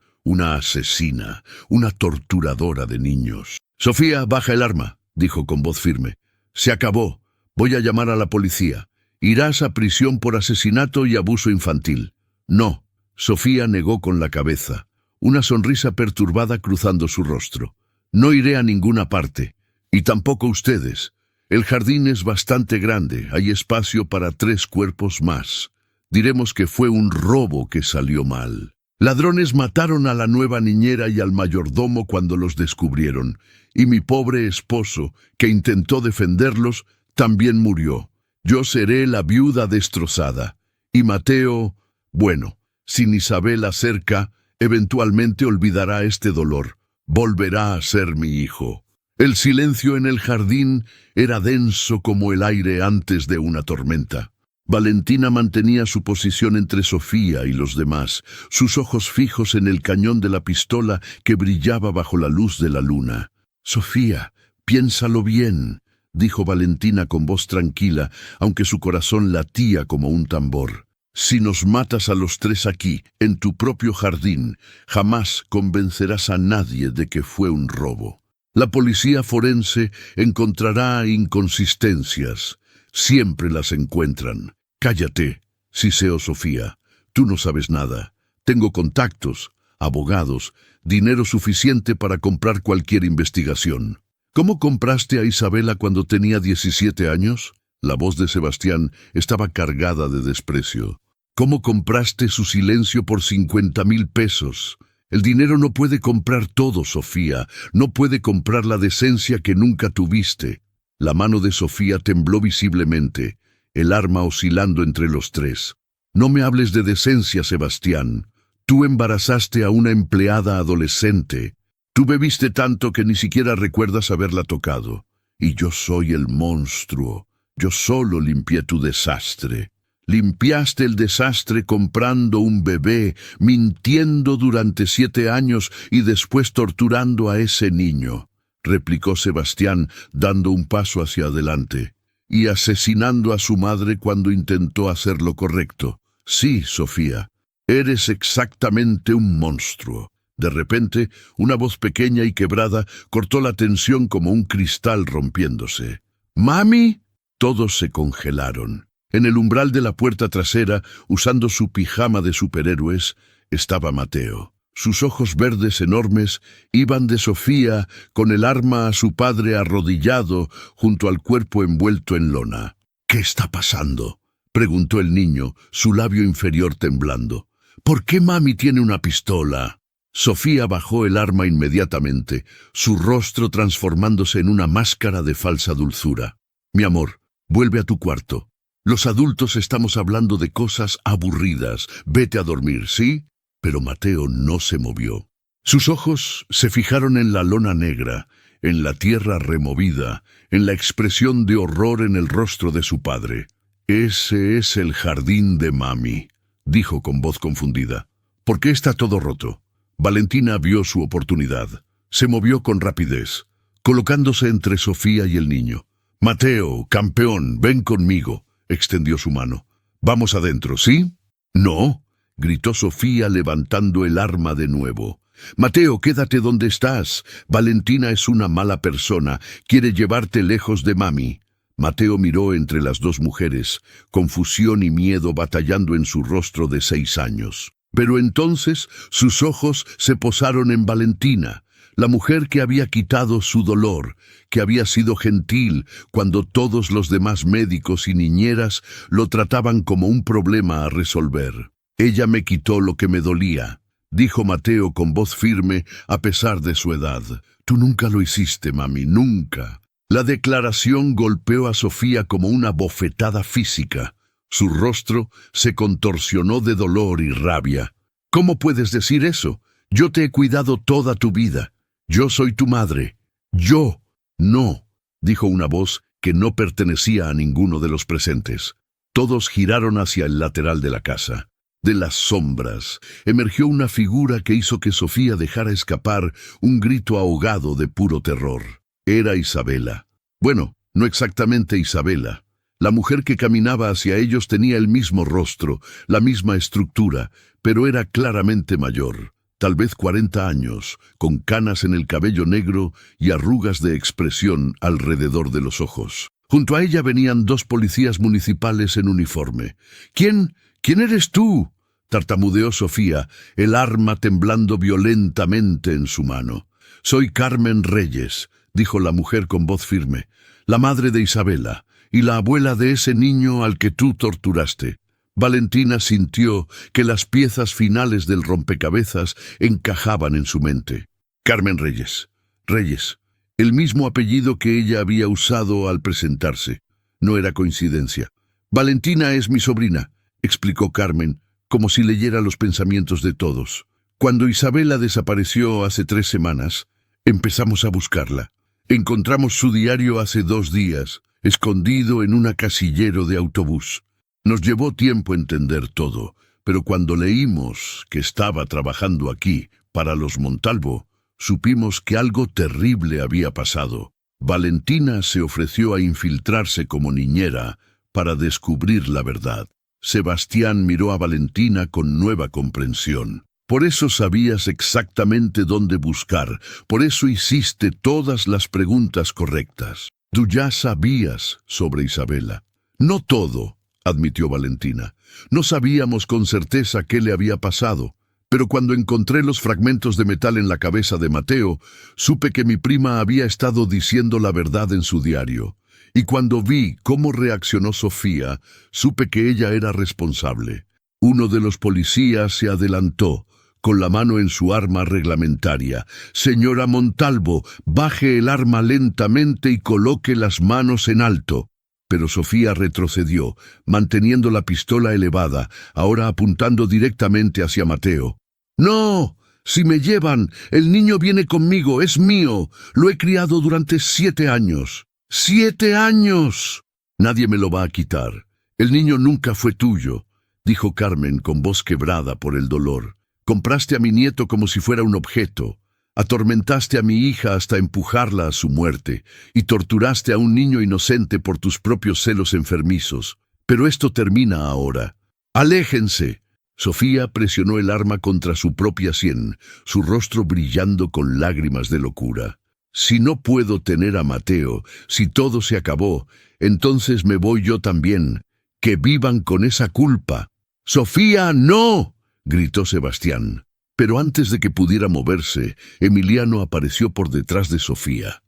una asesina, una torturadora de niños. «Sofía, baja el arma», dijo con voz firme. «Se acabó. Voy a llamar a la policía. Irás a prisión por asesinato y abuso infantil». «No». Sofía negó con la cabeza, una sonrisa perturbada cruzando su rostro. «No iré a ninguna parte. Y tampoco ustedes. El jardín es bastante grande, hay espacio para 3 cuerpos más. Diremos que fue un robo que salió mal. Ladrones mataron a la nueva niñera y al mayordomo cuando los descubrieron, y mi pobre esposo, que intentó defenderlos, también murió. Yo seré la viuda destrozada. Y Mateo, bueno, sin Isabela cerca, eventualmente olvidará este dolor. Volverá a ser mi hijo». El silencio en el jardín era denso como el aire antes de una tormenta. Valentina mantenía su posición entre Sofía y los demás, sus ojos fijos en el cañón de la pistola que brillaba bajo la luz de la luna. «Sofía, piénsalo bien», dijo Valentina con voz tranquila, aunque su corazón latía como un tambor. «Si nos matas a los tres aquí, en tu propio jardín, jamás convencerás a nadie de que fue un robo. La policía forense encontrará inconsistencias. Siempre las encuentran. Cállate, siseo Sofía. Tú no sabes nada. Tengo contactos, abogados, dinero suficiente para comprar cualquier investigación». «¿Cómo compraste a Isabela cuando tenía 17 años?» La voz de Sebastián estaba cargada de desprecio. «¿Cómo compraste su silencio por 50,000 pesos? El dinero no puede comprar todo, Sofía. No puede comprar la decencia que nunca tuviste». La mano de Sofía tembló visiblemente, el arma oscilando entre los tres. «No me hables de decencia, Sebastián. Tú embarazaste a una empleada adolescente. Tú bebiste tanto que ni siquiera recuerdas haberla tocado. Y yo soy el monstruo. Yo solo limpié tu desastre. Limpiaste el desastre comprando un bebé, mintiendo durante 7 años y después torturando a ese niño», replicó Sebastián, dando un paso hacia adelante. «Y asesinando a su madre cuando intentó hacer lo correcto. Sí, Sofía, eres exactamente un monstruo». De repente, una voz pequeña y quebrada cortó la tensión como un cristal rompiéndose. «¿Mami?» Todos se congelaron. En el umbral de la puerta trasera, usando su pijama de superhéroes, estaba Mateo. Sus ojos verdes enormes iban de Sofía con el arma a su padre arrodillado junto al cuerpo envuelto en lona. «¿Qué está pasando?», preguntó el niño, su labio inferior temblando. «¿Por qué mami tiene una pistola?» Sofía bajó el arma inmediatamente, su rostro transformándose en una máscara de falsa dulzura. «Mi amor, vuelve a tu cuarto. Los adultos estamos hablando de cosas aburridas. Vete a dormir, ¿sí?» Pero Mateo no se movió. Sus ojos se fijaron en la lona negra, en la tierra removida, en la expresión de horror en el rostro de su padre. «Ese es el jardín de mami», dijo con voz confundida. «¿Por qué está todo roto?» Valentina vio su oportunidad. Se movió con rapidez, colocándose entre Sofía y el niño. «Mateo, campeón, ven conmigo», extendió su mano. «Vamos adentro, ¿sí?» «No», gritó Sofía levantando el arma de nuevo. «Mateo, quédate donde estás. Valentina es una mala persona, quiere llevarte lejos de mami». Mateo miró entre las dos mujeres, confusión y miedo batallando en su rostro de 6 años. Pero entonces sus ojos se posaron en Valentina, la mujer que había quitado su dolor, que había sido gentil cuando todos los demás médicos y niñeras lo trataban como un problema a resolver. «Ella me quitó lo que me dolía», dijo Mateo con voz firme a pesar de su edad. «Tú nunca lo hiciste, mami, nunca». La declaración golpeó a Sofía como una bofetada física. Su rostro se contorsionó de dolor y rabia. «¿Cómo puedes decir eso? Yo te he cuidado toda tu vida. Yo soy tu madre». «Yo». «No», dijo una voz que no pertenecía a ninguno de los presentes. Todos giraron hacia el lateral de la casa. De las sombras emergió una figura que hizo que Sofía dejara escapar un grito ahogado de puro terror. Era Isabela. Bueno, no exactamente Isabela. La mujer que caminaba hacia ellos tenía el mismo rostro, la misma estructura, pero era claramente mayor, tal vez 40 años, con canas en el cabello negro y arrugas de expresión alrededor de los ojos. Junto a ella venían 2 policías municipales en uniforme. «¿Quién eres tú?», tartamudeó Sofía, el arma temblando violentamente en su mano. «Soy Carmen Reyes», dijo la mujer con voz firme, «la madre de Isabela y la abuela de ese niño al que tú torturaste». Valentina sintió que las piezas finales del rompecabezas encajaban en su mente. «Carmen Reyes. Reyes, el mismo apellido que ella había usado al presentarse. No era coincidencia. Valentina es mi sobrina», explicó Carmen, como si leyera los pensamientos de todos. «Cuando Isabela desapareció hace 3 semanas, empezamos a buscarla. Encontramos su diario hace 2 días, escondido en un casillero de autobús. Nos llevó tiempo entender todo, pero cuando leímos que estaba trabajando aquí, para los Montalvo, supimos que algo terrible había pasado. Valentina se ofreció a infiltrarse como niñera para descubrir la verdad. Sebastián miró a Valentina con nueva comprensión. Por eso sabías exactamente dónde buscar, por eso hiciste todas las preguntas correctas. Tú ya sabías sobre Isabela. No todo, admitió Valentina. No sabíamos con certeza qué le había pasado, pero cuando encontré los fragmentos de metal en la cabeza de Mateo, supe que mi prima había estado diciendo la verdad en su diario. Y cuando vi cómo reaccionó Sofía, supe que ella era responsable. Uno de los policías se adelantó, con la mano en su arma reglamentaria. «Señora Montalvo, baje el arma lentamente y coloque las manos en alto». Pero Sofía retrocedió, manteniendo la pistola elevada, ahora apuntando directamente hacia Mateo. «¡No! Si me llevan, el niño viene conmigo, es mío. Lo he criado durante 7 años». ¡7 años! Nadie me lo va a quitar. El niño nunca fue tuyo, dijo Carmen con voz quebrada por el dolor. Compraste a mi nieto como si fuera un objeto. Atormentaste a mi hija hasta empujarla a su muerte, y torturaste a un niño inocente por tus propios celos enfermizos. Pero esto termina ahora. ¡Aléjense! Sofía presionó el arma contra su propia sien, su rostro brillando con lágrimas de locura. Si no puedo tener a Mateo, si todo se acabó, entonces me voy yo también. ¡Que vivan con esa culpa! ¡Sofía, no!, gritó Sebastián. Pero antes de que pudiera moverse, Emiliano apareció por detrás de Sofía.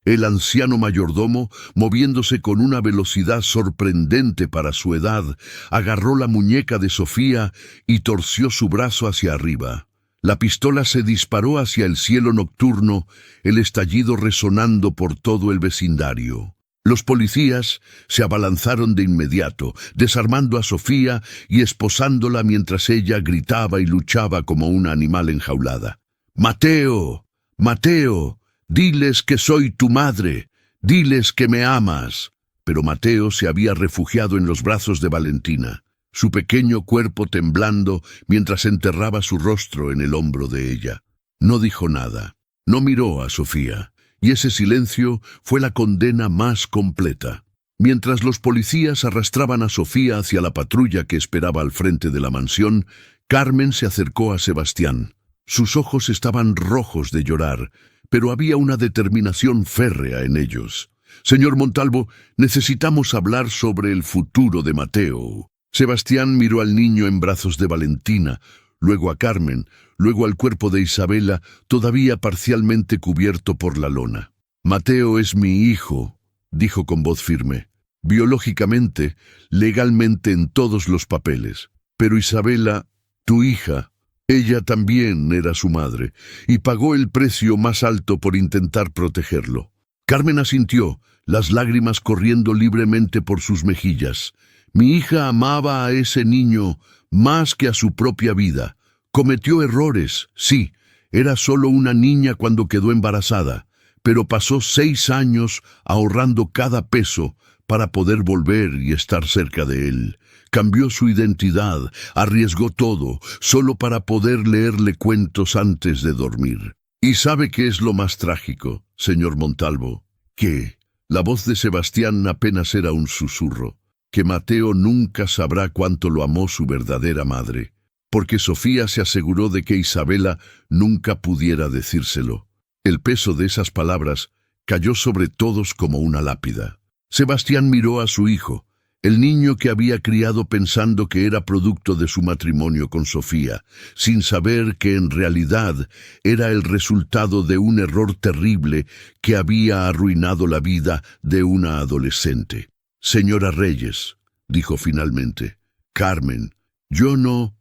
El anciano mayordomo, moviéndose con una velocidad sorprendente para su edad, agarró la muñeca de Sofía y torció su brazo hacia arriba. La pistola se disparó hacia el cielo nocturno, el estallido resonando por todo el vecindario. Los policías se abalanzaron de inmediato, desarmando a Sofía y esposándola mientras ella gritaba y luchaba como una animal enjaulada. «¡Mateo! ¡Mateo! Diles que soy tu madre. Diles que me amas». Pero Mateo se había refugiado en los brazos de Valentina, su pequeño cuerpo temblando mientras enterraba su rostro en el hombro de ella. No dijo nada, no miró a Sofía, y ese silencio fue la condena más completa. Mientras los policías arrastraban a Sofía hacia la patrulla que esperaba al frente de la mansión, Carmen se acercó a Sebastián. Sus ojos estaban rojos de llorar, pero había una determinación férrea en ellos. «Señor Montalvo, necesitamos hablar sobre el futuro de Mateo». Sebastián miró al niño en brazos de Valentina, luego a Carmen, luego al cuerpo de Isabela, todavía parcialmente cubierto por la lona. «Mateo es mi hijo», dijo con voz firme. «Biológicamente, legalmente en todos los papeles. Pero Isabela, tu hija, ella también era su madre, y pagó el precio más alto por intentar protegerlo». Carmen asintió, las lágrimas corriendo libremente por sus mejillas. «Mi hija amaba a ese niño más que a su propia vida. Cometió errores, sí, era solo una niña cuando quedó embarazada, pero pasó 6 años ahorrando cada peso para poder volver y estar cerca de él. Cambió su identidad, arriesgó todo, solo para poder leerle cuentos antes de dormir. ¿Y sabe qué es lo más trágico, señor Montalvo? Que la voz de Sebastián apenas era un susurro. Que Mateo nunca sabrá cuánto lo amó su verdadera madre, porque Sofía se aseguró de que Isabela nunca pudiera decírselo. El peso de esas palabras cayó sobre todos como una lápida. Sebastián miró a su hijo, el niño que había criado pensando que era producto de su matrimonio con Sofía, sin saber que en realidad era el resultado de un error terrible que había arruinado la vida de una adolescente. «Señora Reyes», dijo finalmente, «Carmen, yo no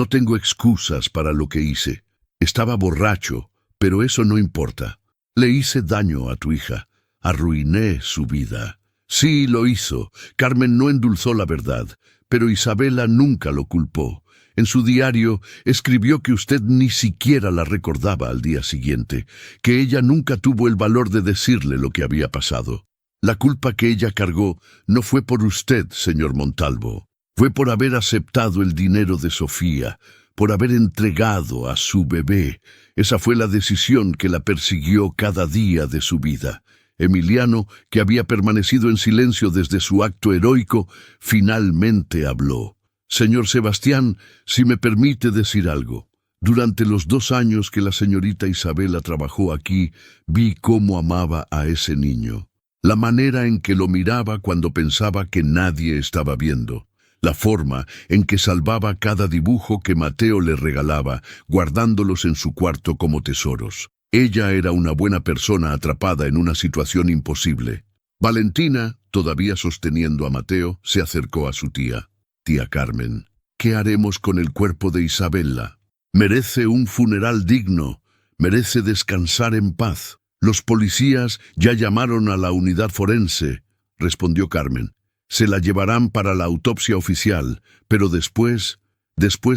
tengo excusas para lo que hice. Estaba borracho, pero eso no importa. Le hice daño a tu hija, arruiné su vida». «Sí, lo hizo». Carmen no endulzó la verdad, pero Isabela nunca lo culpó. En su diario escribió que usted ni siquiera la recordaba al día siguiente, que ella nunca tuvo el valor de decirle lo que había pasado. La culpa que ella cargó no fue por usted, señor Montalvo. Fue por haber aceptado el dinero de Sofía, por haber entregado a su bebé. Esa fue la decisión que la persiguió cada día de su vida. Emiliano, que había permanecido en silencio desde su acto heroico, finalmente habló. Señor Sebastián, si me permite decir algo. Durante los 2 años que la señorita Isabela trabajó aquí, vi cómo amaba a ese niño. La manera en que lo miraba cuando pensaba que nadie estaba viendo. La forma en que salvaba cada dibujo que Mateo le regalaba, guardándolos en su cuarto como tesoros. Ella era una buena persona atrapada en una situación imposible. Valentina, todavía sosteniendo a Mateo, se acercó a su tía. Tía Carmen, ¿qué haremos con el cuerpo de Isabela? Merece un funeral digno, merece descansar en paz. Los policías ya llamaron a la unidad forense, respondió Carmen. Se la llevarán para la autopsia oficial, pero después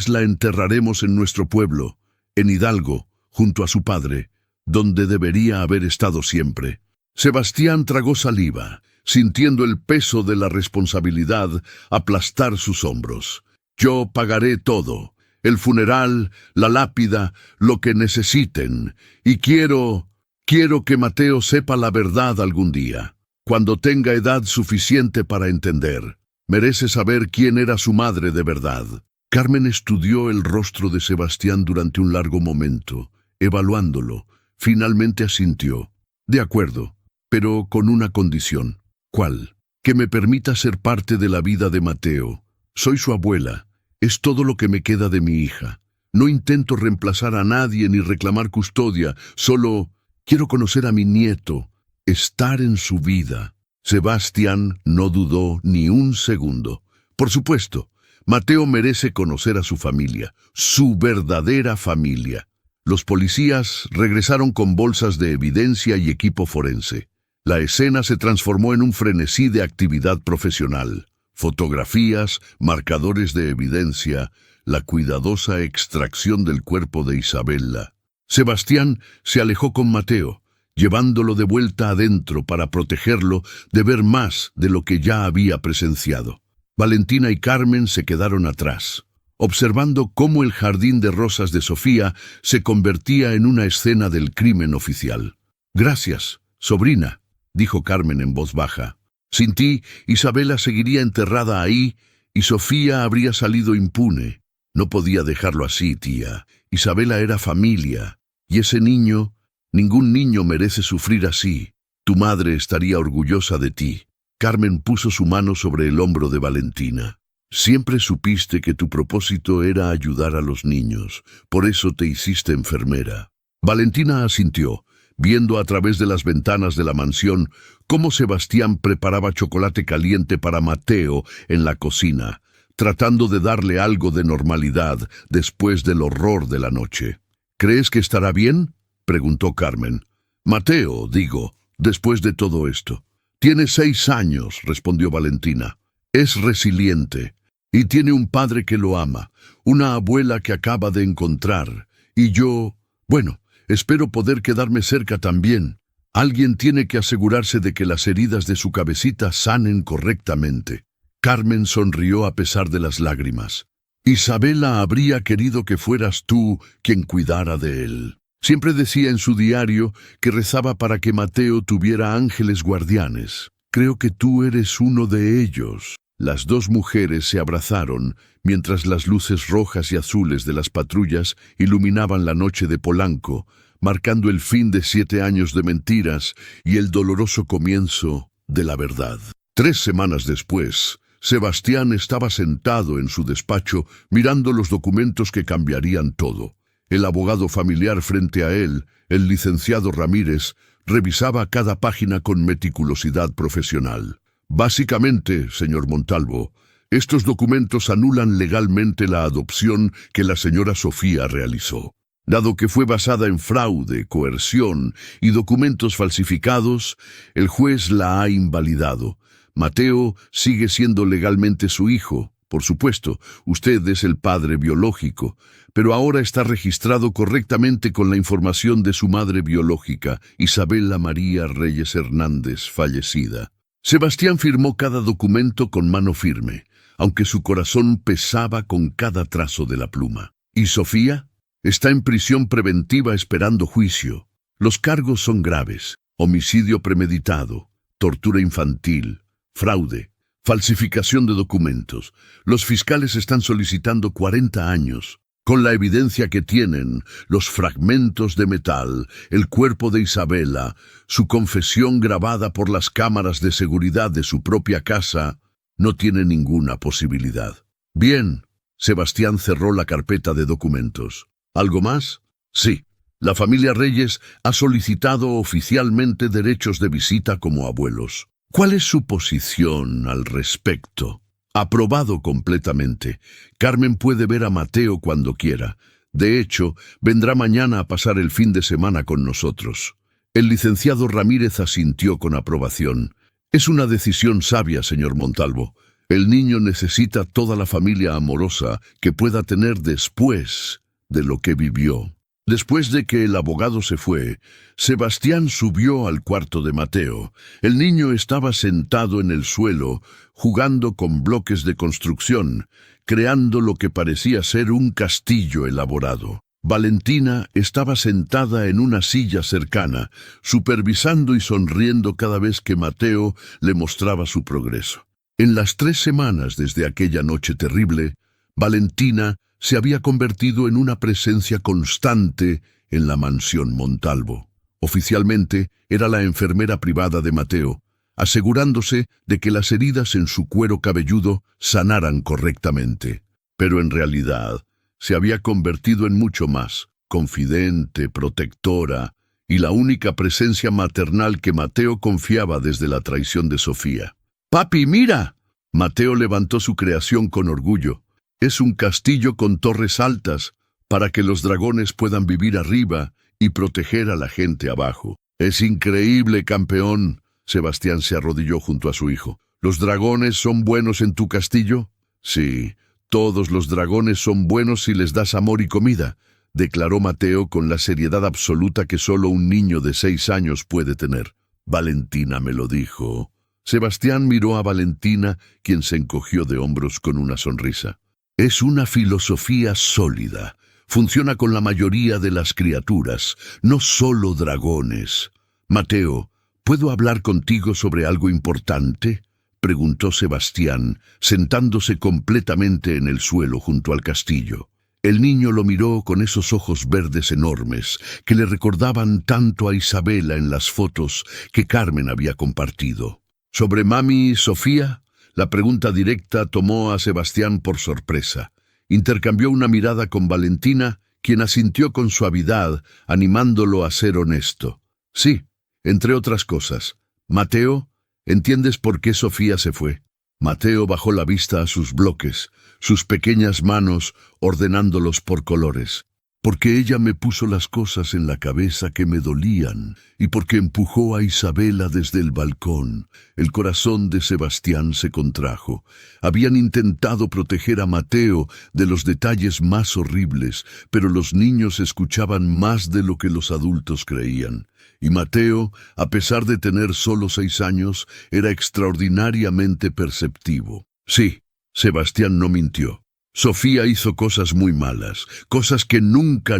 la enterraremos en nuestro pueblo, en Hidalgo, junto a su padre, donde debería haber estado siempre. Sebastián tragó saliva, sintiendo el peso de la responsabilidad aplastar sus hombros. Yo pagaré todo, el funeral, la lápida, lo que necesiten, y quiero que Mateo sepa la verdad algún día. Cuando tenga edad suficiente para entender, merece saber quién era su madre de verdad. Carmen estudió el rostro de Sebastián durante un largo momento, evaluándolo. Finalmente asintió. De acuerdo, pero con una condición. ¿Cuál? Que me permita ser parte de la vida de Mateo. Soy su abuela. Es todo lo que me queda de mi hija. No intento reemplazar a nadie ni reclamar custodia. Solo quiero conocer a mi nieto. Estar en su vida. Sebastián no dudó ni un segundo. Por supuesto, Mateo merece conocer a su familia, su verdadera familia. Los policías regresaron con bolsas de evidencia y equipo forense. La escena se transformó en un frenesí de actividad profesional. Fotografías, marcadores de evidencia, la cuidadosa extracción del cuerpo de Isabela. Sebastián se alejó con Mateo, llevándolo de vuelta adentro para protegerlo de ver más de lo que ya había presenciado. Valentina y Carmen se quedaron atrás, observando cómo el jardín de rosas de Sofía se convertía en una escena del crimen oficial. «Gracias, sobrina», dijo Carmen en voz baja. «Sin ti, Isabela seguiría enterrada ahí y Sofía habría salido impune. No podía dejarlo así, tía. Isabela era familia, y ese niño... Ningún niño merece sufrir así. Tu madre estaría orgullosa de ti». Carmen puso su mano sobre el hombro de Valentina. «Siempre supiste que tu propósito era ayudar a los niños. Por eso te hiciste enfermera». Valentina asintió, viendo a través de las ventanas de la mansión cómo Sebastián preparaba chocolate caliente para Mateo en la cocina, tratando de darle algo de normalidad después del horror de la noche. «¿Crees que estará bien?», preguntó Carmen. «Mateo, digo, después de todo esto». «Tiene 6 años», respondió Valentina. «Es resiliente, y tiene un padre que lo ama, una abuela que acaba de encontrar, y yo... Bueno, espero poder quedarme cerca también. Alguien tiene que asegurarse de que las heridas de su cabecita sanen correctamente». Carmen sonrió a pesar de las lágrimas. «Isabela habría querido que fueras tú quien cuidara de él. Siempre decía en su diario que rezaba para que Mateo tuviera ángeles guardianes. Creo que tú eres uno de ellos». Las 2 mujeres se abrazaron mientras las luces rojas y azules de las patrullas iluminaban la noche de Polanco, marcando el fin de 7 años de mentiras y el doloroso comienzo de la verdad. 3 semanas después, Sebastián estaba sentado en su despacho mirando los documentos que cambiarían todo. El abogado familiar frente a él, el licenciado Ramírez, revisaba cada página con meticulosidad profesional. «Básicamente, señor Montalvo, estos documentos anulan legalmente la adopción que la señora Sofía realizó. Dado que fue basada en fraude, coerción y documentos falsificados, el juez la ha invalidado. Mateo sigue siendo legalmente su hijo, Por supuesto, usted es el padre biológico, pero ahora está registrado correctamente con la información de su madre biológica, Isabela María Reyes Hernández, fallecida. Sebastián firmó cada documento con mano firme, aunque su corazón pesaba con cada trazo de la pluma. ¿Y Sofía? Está en prisión preventiva esperando juicio. Los cargos son graves: homicidio premeditado, tortura infantil, fraude, falsificación de documentos. Los fiscales están solicitando 40 años. Con la evidencia que tienen, los fragmentos de metal, el cuerpo de Isabela, su confesión grabada por las cámaras de seguridad de su propia casa, no tiene ninguna posibilidad. Bien, Sebastián cerró la carpeta de documentos. ¿Algo más? Sí. La familia Reyes ha solicitado oficialmente derechos de visita como abuelos. ¿Cuál es su posición al respecto? Aprobado completamente. Carmen puede ver a Mateo cuando quiera. De hecho, vendrá mañana a pasar el fin de semana con nosotros. El licenciado Ramírez asintió con aprobación. Es una decisión sabia, señor Montalvo. El niño necesita toda la familia amorosa que pueda tener después de lo que vivió. Después de que el abogado se fue, Sebastián subió al cuarto de Mateo. El niño estaba sentado en el suelo, jugando con bloques de construcción, creando lo que parecía ser un castillo elaborado. Valentina estaba sentada en una silla cercana, supervisando y sonriendo cada vez que Mateo le mostraba su progreso. En las 3 semanas desde aquella noche terrible, Valentina se había convertido en una presencia constante en la mansión Montalvo. Oficialmente era la enfermera privada de Mateo, asegurándose de que las heridas en su cuero cabelludo sanaran correctamente. Pero en realidad se había convertido en mucho más: confidente, protectora y la única presencia maternal que Mateo confiaba desde la traición de Sofía. «¡Papi, mira!». Mateo levantó su creación con orgullo. Es un castillo con torres altas para que los dragones puedan vivir arriba y proteger a la gente abajo. «Es increíble, campeón». Sebastián se arrodilló junto a su hijo. «¿Los dragones son buenos en tu castillo?» «Sí, todos los dragones son buenos si les das amor y comida», declaró Mateo con la seriedad absoluta que solo un niño de 6 años puede tener. «Valentina me lo dijo». Sebastián miró a Valentina, quien se encogió de hombros con una sonrisa. «Es una filosofía sólida. Funciona con la mayoría de las criaturas, no solo dragones». «Mateo, ¿puedo hablar contigo sobre algo importante?», preguntó Sebastián, sentándose completamente en el suelo junto al castillo. El niño lo miró con esos ojos verdes enormes que le recordaban tanto a Isabela en las fotos que Carmen había compartido. «¿Sobre mami y Sofía?». La pregunta directa tomó a Sebastián por sorpresa. Intercambió una mirada con Valentina, quien asintió con suavidad, animándolo a ser honesto. «Sí, entre otras cosas. Mateo, ¿entiendes por qué Sofía se fue?». Mateo bajó la vista a sus bloques, sus pequeñas manos ordenándolos por colores. «Porque ella me puso las cosas en la cabeza que me dolían y porque empujó a Isabela desde el balcón». El corazón de Sebastián se contrajo. Habían intentado proteger a Mateo de los detalles más horribles, pero los niños escuchaban más de lo que los adultos creían. Y Mateo, a pesar de tener solo 6 años, era extraordinariamente perceptivo. Sí, Sebastián no mintió. Sofía hizo cosas muy malas, cosas que nunca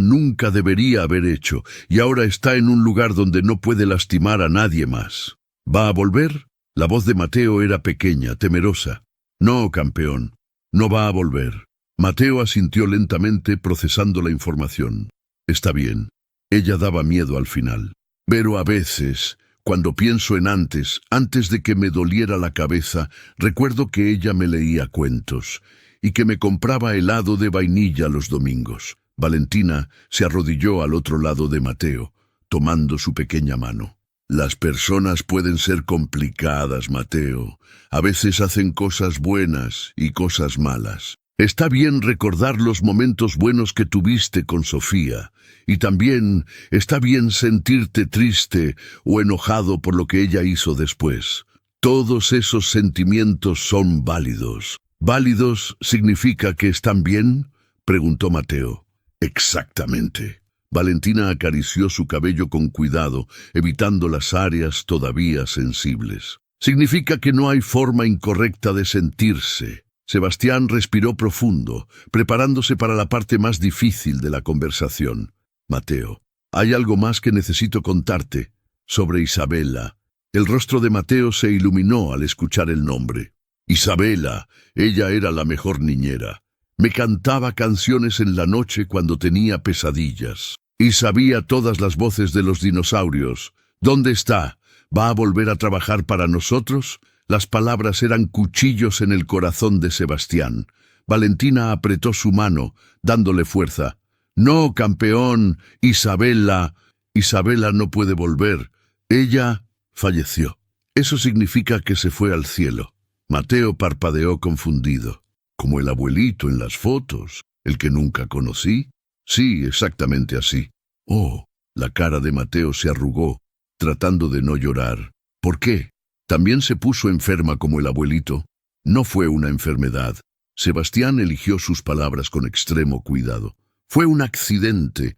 debería haber hecho, y ahora está en un lugar donde no puede lastimar a nadie más. ¿Va a volver? La voz de Mateo era pequeña, temerosa. «No, campeón, no va a volver». Mateo asintió lentamente, procesando la información. «Está bien». Ella daba miedo al final. «Pero a veces, cuando pienso en antes de que me doliera la cabeza, recuerdo que ella me leía cuentos y que me compraba helado de vainilla los domingos». Valentina se arrodilló al otro lado de Mateo, tomando su pequeña mano. «Las personas pueden ser complicadas, Mateo. A veces hacen cosas buenas y cosas malas. Está bien recordar los momentos buenos que tuviste con Sofía, y también está bien sentirte triste o enojado por lo que ella hizo después. Todos esos sentimientos son válidos. ¿Válidos significa que están bien?, preguntó Mateo. Exactamente. Valentina acarició su cabello con cuidado, evitando las áreas todavía sensibles. Significa que no hay forma incorrecta de sentirse. Sebastián respiró profundo, preparándose para la parte más difícil de la conversación. Mateo, hay algo más que necesito contarte sobre Isabela. El rostro de Mateo se iluminó al escuchar el nombre. Isabela, ella era la mejor niñera. Me cantaba canciones en la noche cuando tenía pesadillas. Y sabía todas las voces de los dinosaurios. ¿Dónde está? ¿Va a volver a trabajar para nosotros? Las palabras eran cuchillos en el corazón de Sebastián. Valentina apretó su mano, dándole fuerza. No, campeón, Isabela no puede volver. Ella falleció. Eso significa que se fue al cielo. Mateo parpadeó confundido. ¿Como el abuelito en las fotos, el que nunca conocí? Sí, exactamente así. Oh, la cara de Mateo se arrugó, tratando de no llorar. ¿Por qué? ¿También se puso enferma como el abuelito? No fue una enfermedad. Sebastián eligió sus palabras con extremo cuidado. Fue un accidente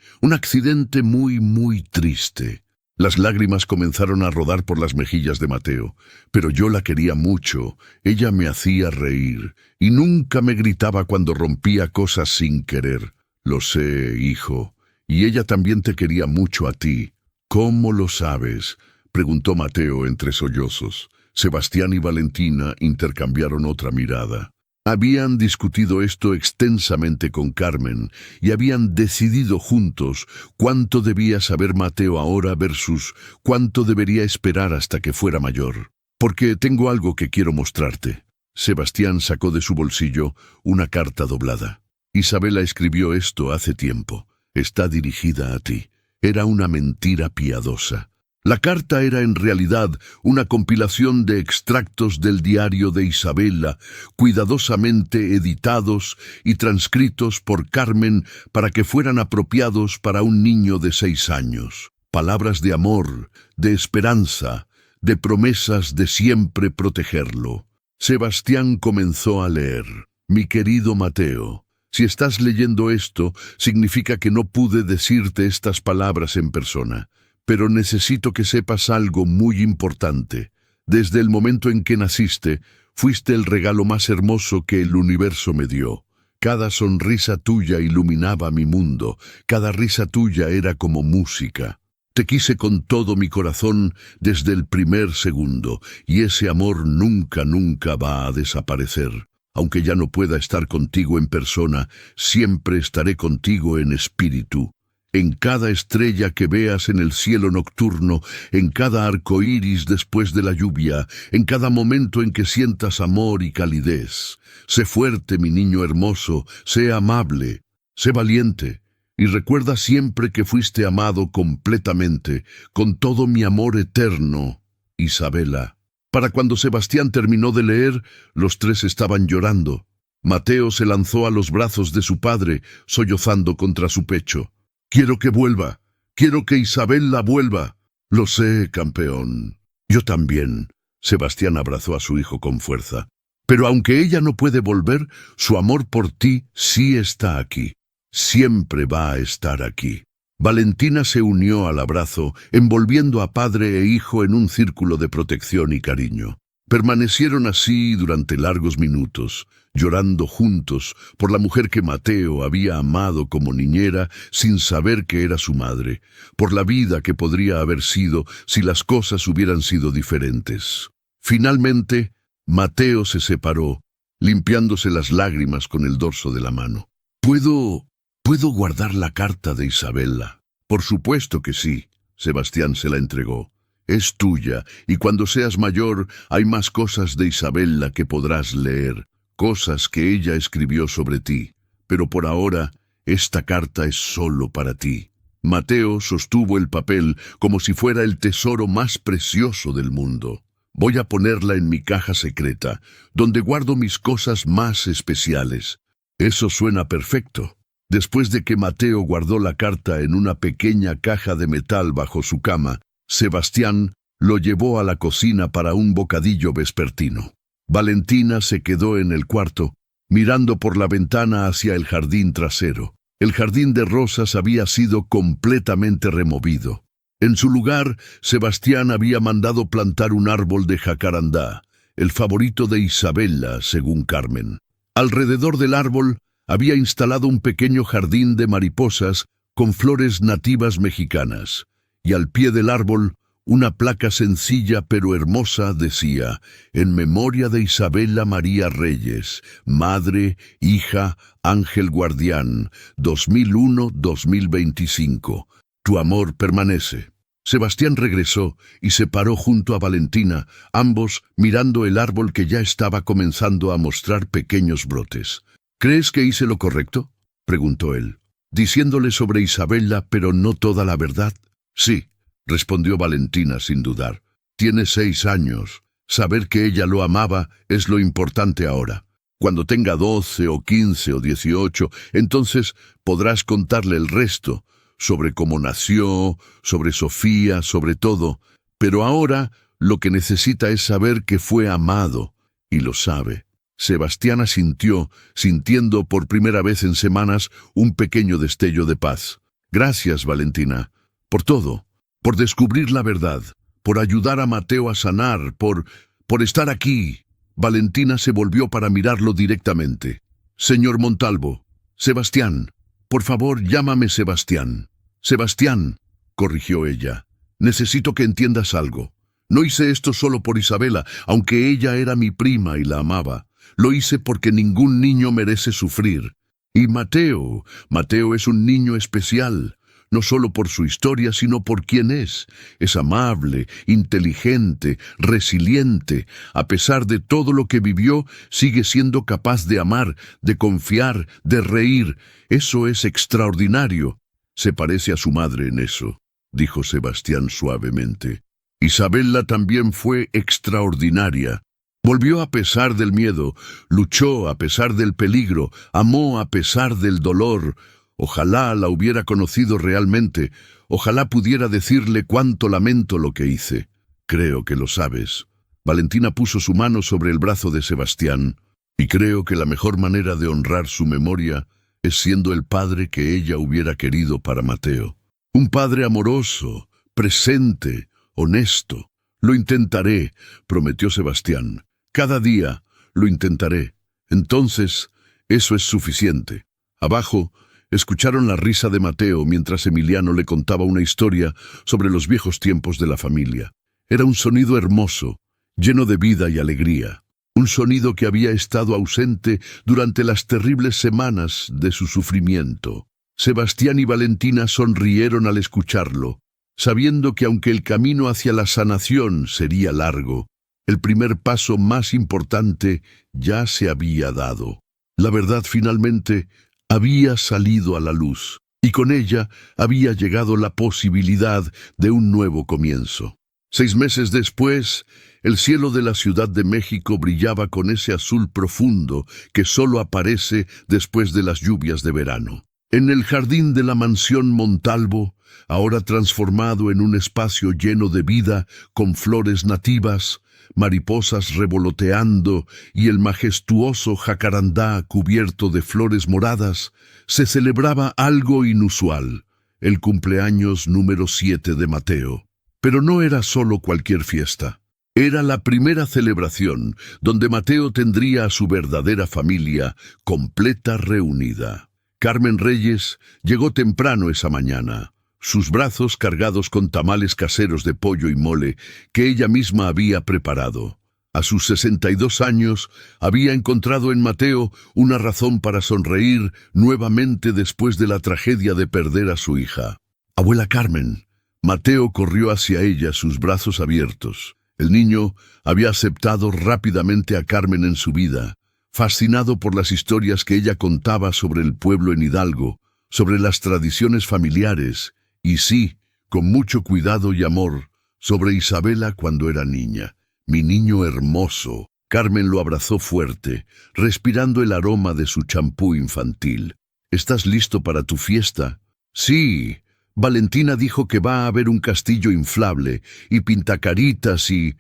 muy triste. Las lágrimas comenzaron a rodar por las mejillas de Mateo, pero yo la quería mucho. Ella me hacía reír y nunca me gritaba cuando rompía cosas sin querer. Lo sé, hijo, y ella también te quería mucho a ti. ¿Cómo lo sabes?, preguntó Mateo entre sollozos. Sebastián y Valentina intercambiaron otra mirada. Habían discutido esto extensamente con Carmen y habían decidido juntos cuánto debía saber Mateo ahora versus cuánto debería esperar hasta que fuera mayor. Porque tengo algo que quiero mostrarte. Sebastián sacó de su bolsillo una carta doblada. Isabela escribió esto hace tiempo. Está dirigida a ti. Era una mentira piadosa. La carta era en realidad una compilación de extractos del diario de Isabela, cuidadosamente editados y transcritos por Carmen para que fueran apropiados para un niño de 6 años. Palabras de amor, de esperanza, de promesas de siempre protegerlo. Sebastián comenzó a leer. Mi querido Mateo, si estás leyendo esto, significa que no pude decirte estas palabras en persona. Pero necesito que sepas algo muy importante. Desde el momento en que naciste, fuiste el regalo más hermoso que el universo me dio. Cada sonrisa tuya iluminaba mi mundo, cada risa tuya era como música. Te quise con todo mi corazón desde el primer segundo, y ese amor nunca va a desaparecer. Aunque ya no pueda estar contigo en persona, siempre estaré contigo en espíritu. En cada estrella que veas en el cielo nocturno, en cada arco iris después de la lluvia, en cada momento en que sientas amor y calidez. Sé fuerte, mi niño hermoso, sé amable, sé valiente, y recuerda siempre que fuiste amado completamente, con todo mi amor eterno, Isabela. Para cuando Sebastián terminó de leer, los tres estaban llorando. Mateo se lanzó a los brazos de su padre, sollozando contra su pecho. Quiero que vuelva. Quiero que Isabela vuelva. Lo sé, campeón. Yo también. Sebastián abrazó a su hijo con fuerza. Pero aunque ella no puede volver, su amor por ti sí está aquí. Siempre va a estar aquí. Valentina se unió al abrazo, envolviendo a padre e hijo en un círculo de protección y cariño. Permanecieron así durante largos minutos, llorando juntos por la mujer que Mateo había amado como niñera sin saber que era su madre, por la vida que podría haber sido si las cosas hubieran sido diferentes. Finalmente, Mateo se separó, limpiándose las lágrimas con el dorso de la mano. ¿Puedo guardar la carta de Isabela? Por supuesto que sí. Sebastián se la entregó. Es tuya, y cuando seas mayor hay más cosas de Isabela que podrás leer, cosas que ella escribió sobre ti. Pero por ahora, esta carta es solo para ti. Mateo sostuvo el papel como si fuera el tesoro más precioso del mundo. Voy a ponerla en mi caja secreta, donde guardo mis cosas más especiales. Eso suena perfecto. Después de que Mateo guardó la carta en una pequeña caja de metal bajo su cama, Sebastián lo llevó a la cocina para un bocadillo vespertino. Valentina se quedó en el cuarto, mirando por la ventana hacia el jardín trasero. El jardín de rosas había sido completamente removido. En su lugar, Sebastián había mandado plantar un árbol de jacarandá, el favorito de Isabella, según Carmen. Alrededor del árbol había instalado un pequeño jardín de mariposas con flores nativas mexicanas, y al pie del árbol, una placa sencilla pero hermosa decía: en memoria de Isabella María Reyes, madre, hija, ángel guardián, 2001-2025. Tu amor permanece. Sebastián regresó y se paró junto a Valentina, ambos mirando el árbol que ya estaba comenzando a mostrar pequeños brotes. ¿Crees que hice lo correcto?, preguntó él, diciéndole sobre Isabella, pero no toda la verdad. Sí, respondió Valentina sin dudar. Tiene 6 años. Saber que ella lo amaba es lo importante ahora. Cuando tenga 12 o 15 o 18, entonces podrás contarle el resto, sobre cómo nació, sobre Sofía, sobre todo. Pero ahora lo que necesita es saber que fue amado, y lo sabe. Sebastián asintió, sintiendo por primera vez en semanas un pequeño destello de paz. Gracias, Valentina, por todo. Por descubrir la verdad, por ayudar a Mateo a sanar, por estar aquí. Valentina se volvió para mirarlo directamente. Señor Montalvo, Sebastián, por favor, llámame Sebastián. Sebastián, corrigió ella, necesito que entiendas algo. No hice esto solo por Isabela, aunque ella era mi prima y la amaba. Lo hice porque ningún niño merece sufrir. Y Mateo es un niño especial. No solo por su historia, sino por quién es. Es amable, inteligente, resiliente. A pesar de todo lo que vivió, sigue siendo capaz de amar, de confiar, de reír. Eso es extraordinario. Se parece a su madre en eso, dijo Sebastián suavemente. Isabella también fue extraordinaria. Volvió a pesar del miedo, luchó a pesar del peligro, amó a pesar del dolor. Ojalá la hubiera conocido realmente, ojalá pudiera decirle cuánto lamento lo que hice. Creo que lo sabes. Valentina puso su mano sobre el brazo de Sebastián, y creo que la mejor manera de honrar su memoria es siendo el padre que ella hubiera querido para Mateo. Un padre amoroso, presente, honesto. Lo intentaré, prometió Sebastián. Cada día lo intentaré. Entonces, eso es suficiente. Abajo, escucharon la risa de Mateo mientras Emiliano le contaba una historia sobre los viejos tiempos de la familia. Era un sonido hermoso, lleno de vida y alegría. Un sonido que había estado ausente durante las terribles semanas de su sufrimiento. Sebastián y Valentina sonrieron al escucharlo, sabiendo que aunque el camino hacia la sanación sería largo, el primer paso más importante ya se había dado. La verdad finalmente había salido a la luz, y con ella había llegado la posibilidad de un nuevo comienzo. 6 meses después, el cielo de la Ciudad de México brillaba con ese azul profundo que solo aparece después de las lluvias de verano. En el jardín de la mansión Montalvo, ahora transformado en un espacio lleno de vida, con flores nativas, mariposas revoloteando y el majestuoso jacarandá cubierto de flores moradas, se celebraba algo inusual, el cumpleaños número 7 de Mateo. Pero no era solo cualquier fiesta. Era la primera celebración donde Mateo tendría a su verdadera familia completa reunida. Carmen Reyes llegó temprano esa mañana, sus brazos cargados con tamales caseros de pollo y mole que ella misma había preparado. A sus 62 años, había encontrado en Mateo una razón para sonreír nuevamente después de la tragedia de perder a su hija. «Abuela Carmen». Mateo corrió hacia ella, sus brazos abiertos. El niño había aceptado rápidamente a Carmen en su vida, fascinado por las historias que ella contaba sobre el pueblo en Hidalgo, sobre las tradiciones familiares, y sí, con mucho cuidado y amor, sobre Isabela cuando era niña. «Mi niño hermoso». Carmen lo abrazó fuerte, respirando el aroma de su champú infantil. «¿Estás listo para tu fiesta?» «Sí». Valentina dijo que va a haber un castillo inflable y pintacaritas y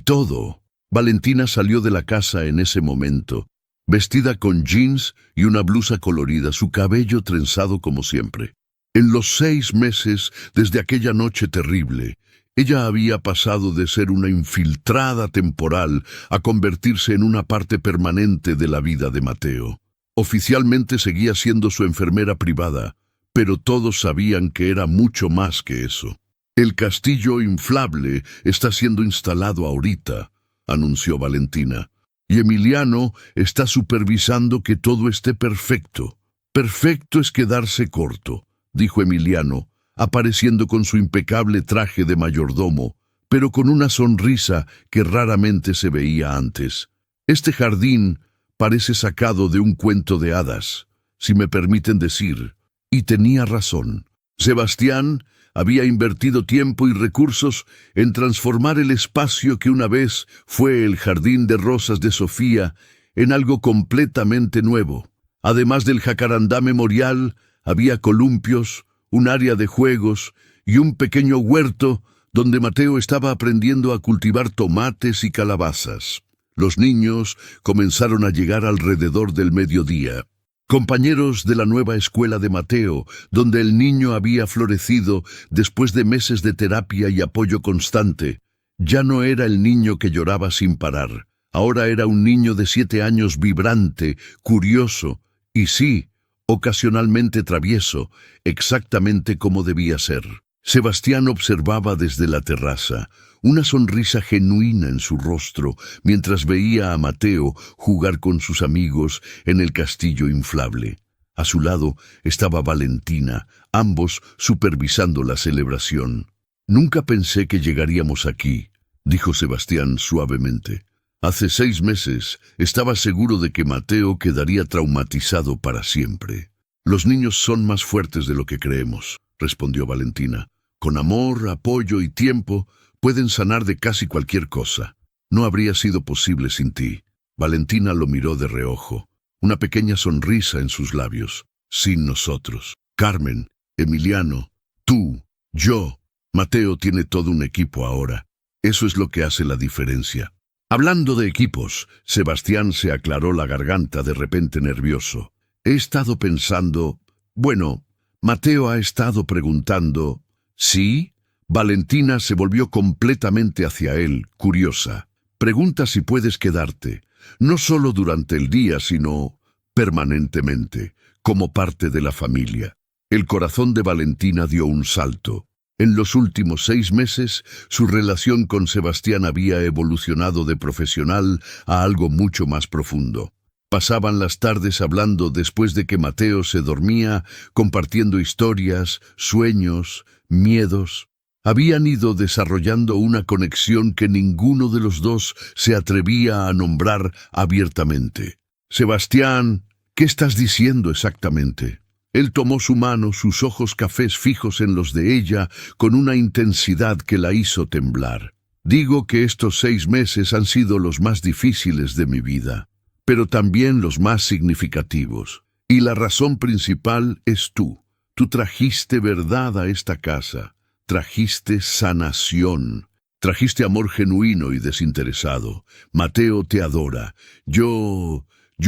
todo. Valentina salió de la casa en ese momento, vestida con jeans y una blusa colorida, su cabello trenzado como siempre. En los 6 meses, desde aquella noche terrible, ella había pasado de ser una infiltrada temporal a convertirse en una parte permanente de la vida de Mateo. Oficialmente seguía siendo su enfermera privada, pero todos sabían que era mucho más que eso. «El castillo inflable está siendo instalado ahorita», anunció Valentina, «y Emiliano está supervisando que todo esté perfecto». «Perfecto es quedarse corto», dijo Emiliano, apareciendo con su impecable traje de mayordomo, pero con una sonrisa que raramente se veía antes. «Este jardín parece sacado de un cuento de hadas, si me permiten decir». Y tenía razón. Sebastián había invertido tiempo y recursos en transformar el espacio que una vez fue el jardín de rosas de Sofía en algo completamente nuevo. Además del jacarandá memorial, había columpios, un área de juegos y un pequeño huerto donde Mateo estaba aprendiendo a cultivar tomates y calabazas. Los niños comenzaron a llegar alrededor del mediodía. Compañeros de la nueva escuela de Mateo, donde el niño había florecido después de meses de terapia y apoyo constante. Ya no era el niño que lloraba sin parar. Ahora era un niño de 7 años vibrante, curioso y sí, ocasionalmente travieso, exactamente como debía ser. Sebastián observaba desde la terraza, una sonrisa genuina en su rostro, mientras veía a Mateo jugar con sus amigos en el castillo inflable. A su lado estaba Valentina, ambos supervisando la celebración. «Nunca pensé que llegaríamos aquí», dijo Sebastián suavemente. «Hace 6 meses estaba seguro de que Mateo quedaría traumatizado para siempre». «Los niños son más fuertes de lo que creemos», respondió Valentina. «Con amor, apoyo y tiempo, pueden sanar de casi cualquier cosa. No habría sido posible sin ti». Valentina lo miró de reojo, una pequeña sonrisa en sus labios. «Sin nosotros. Carmen, Emiliano, tú, yo. Mateo tiene todo un equipo ahora. Eso es lo que hace la diferencia». Hablando de equipos, Sebastián se aclaró la garganta de repente nervioso. «He estado pensando... Bueno, Mateo ha estado preguntando...» «¿Sí?» Valentina se volvió completamente hacia él, curiosa. «Pregunta si puedes quedarte, no solo durante el día, sino permanentemente, como parte de la familia». El corazón de Valentina dio un salto. En los últimos 6 meses, su relación con Sebastián había evolucionado de profesional a algo mucho más profundo. Pasaban las tardes hablando después de que Mateo se dormía, compartiendo historias, sueños, miedos. Habían ido desarrollando una conexión que ninguno de los dos se atrevía a nombrar abiertamente. «Sebastián, ¿qué estás diciendo exactamente?» Él tomó su mano, sus ojos cafés fijos en los de ella, con una intensidad que la hizo temblar. «Digo que estos 6 meses han sido los más difíciles de mi vida, pero también los más significativos. Y la razón principal es tú. Tú trajiste verdad a esta casa. Trajiste sanación. Trajiste amor genuino y desinteresado. Mateo te adora. Yo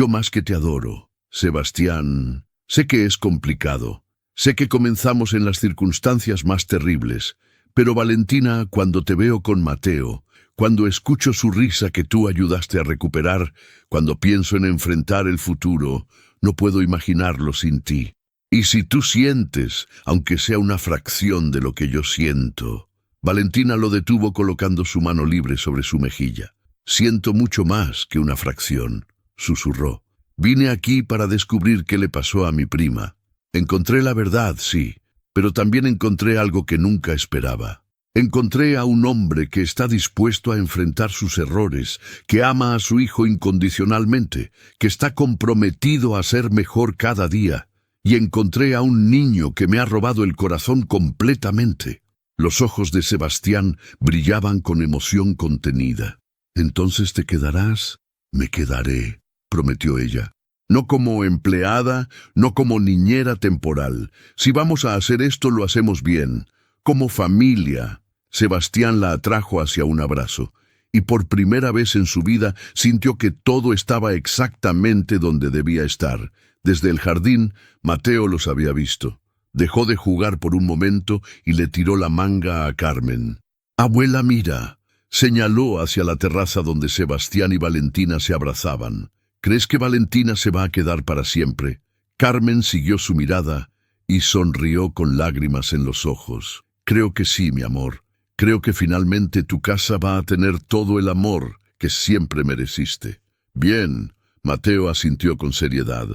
más que te adoro. Sebastián, sé que es complicado. Sé que comenzamos en las circunstancias más terribles. Pero Valentina, cuando te veo con Mateo, cuando escucho su risa que tú ayudaste a recuperar, cuando pienso en enfrentar el futuro, no puedo imaginarlo sin ti. Y si tú sientes, aunque sea una fracción de lo que yo siento...» Valentina lo detuvo colocando su mano libre sobre su mejilla. «Siento mucho más que una fracción», susurró. «Vine aquí para descubrir qué le pasó a mi prima. Encontré la verdad, sí, pero también encontré algo que nunca esperaba. Encontré a un hombre que está dispuesto a enfrentar sus errores, que ama a su hijo incondicionalmente, que está comprometido a ser mejor cada día. Y encontré a un niño que me ha robado el corazón completamente». Los ojos de Sebastián brillaban con emoción contenida. «¿Entonces te quedarás?» «Me quedaré», prometió ella. «No como empleada, no como niñera temporal. Si vamos a hacer esto, lo hacemos bien. Como familia». Sebastián la atrajo hacia un abrazo. y por primera vez en su vida sintió que todo estaba exactamente donde debía estar. Desde el jardín, Mateo los había visto. Dejó de jugar por un momento y le tiró la manga a Carmen. «Abuela, mira», señaló hacia la terraza donde Sebastián y Valentina se abrazaban. «¿Crees que Valentina se va a quedar para siempre?» Carmen siguió su mirada y sonrió con lágrimas en los ojos. «Creo que sí, mi amor. Creo que finalmente tu casa va a tener todo el amor que siempre mereciste». «Bien», Mateo asintió con seriedad.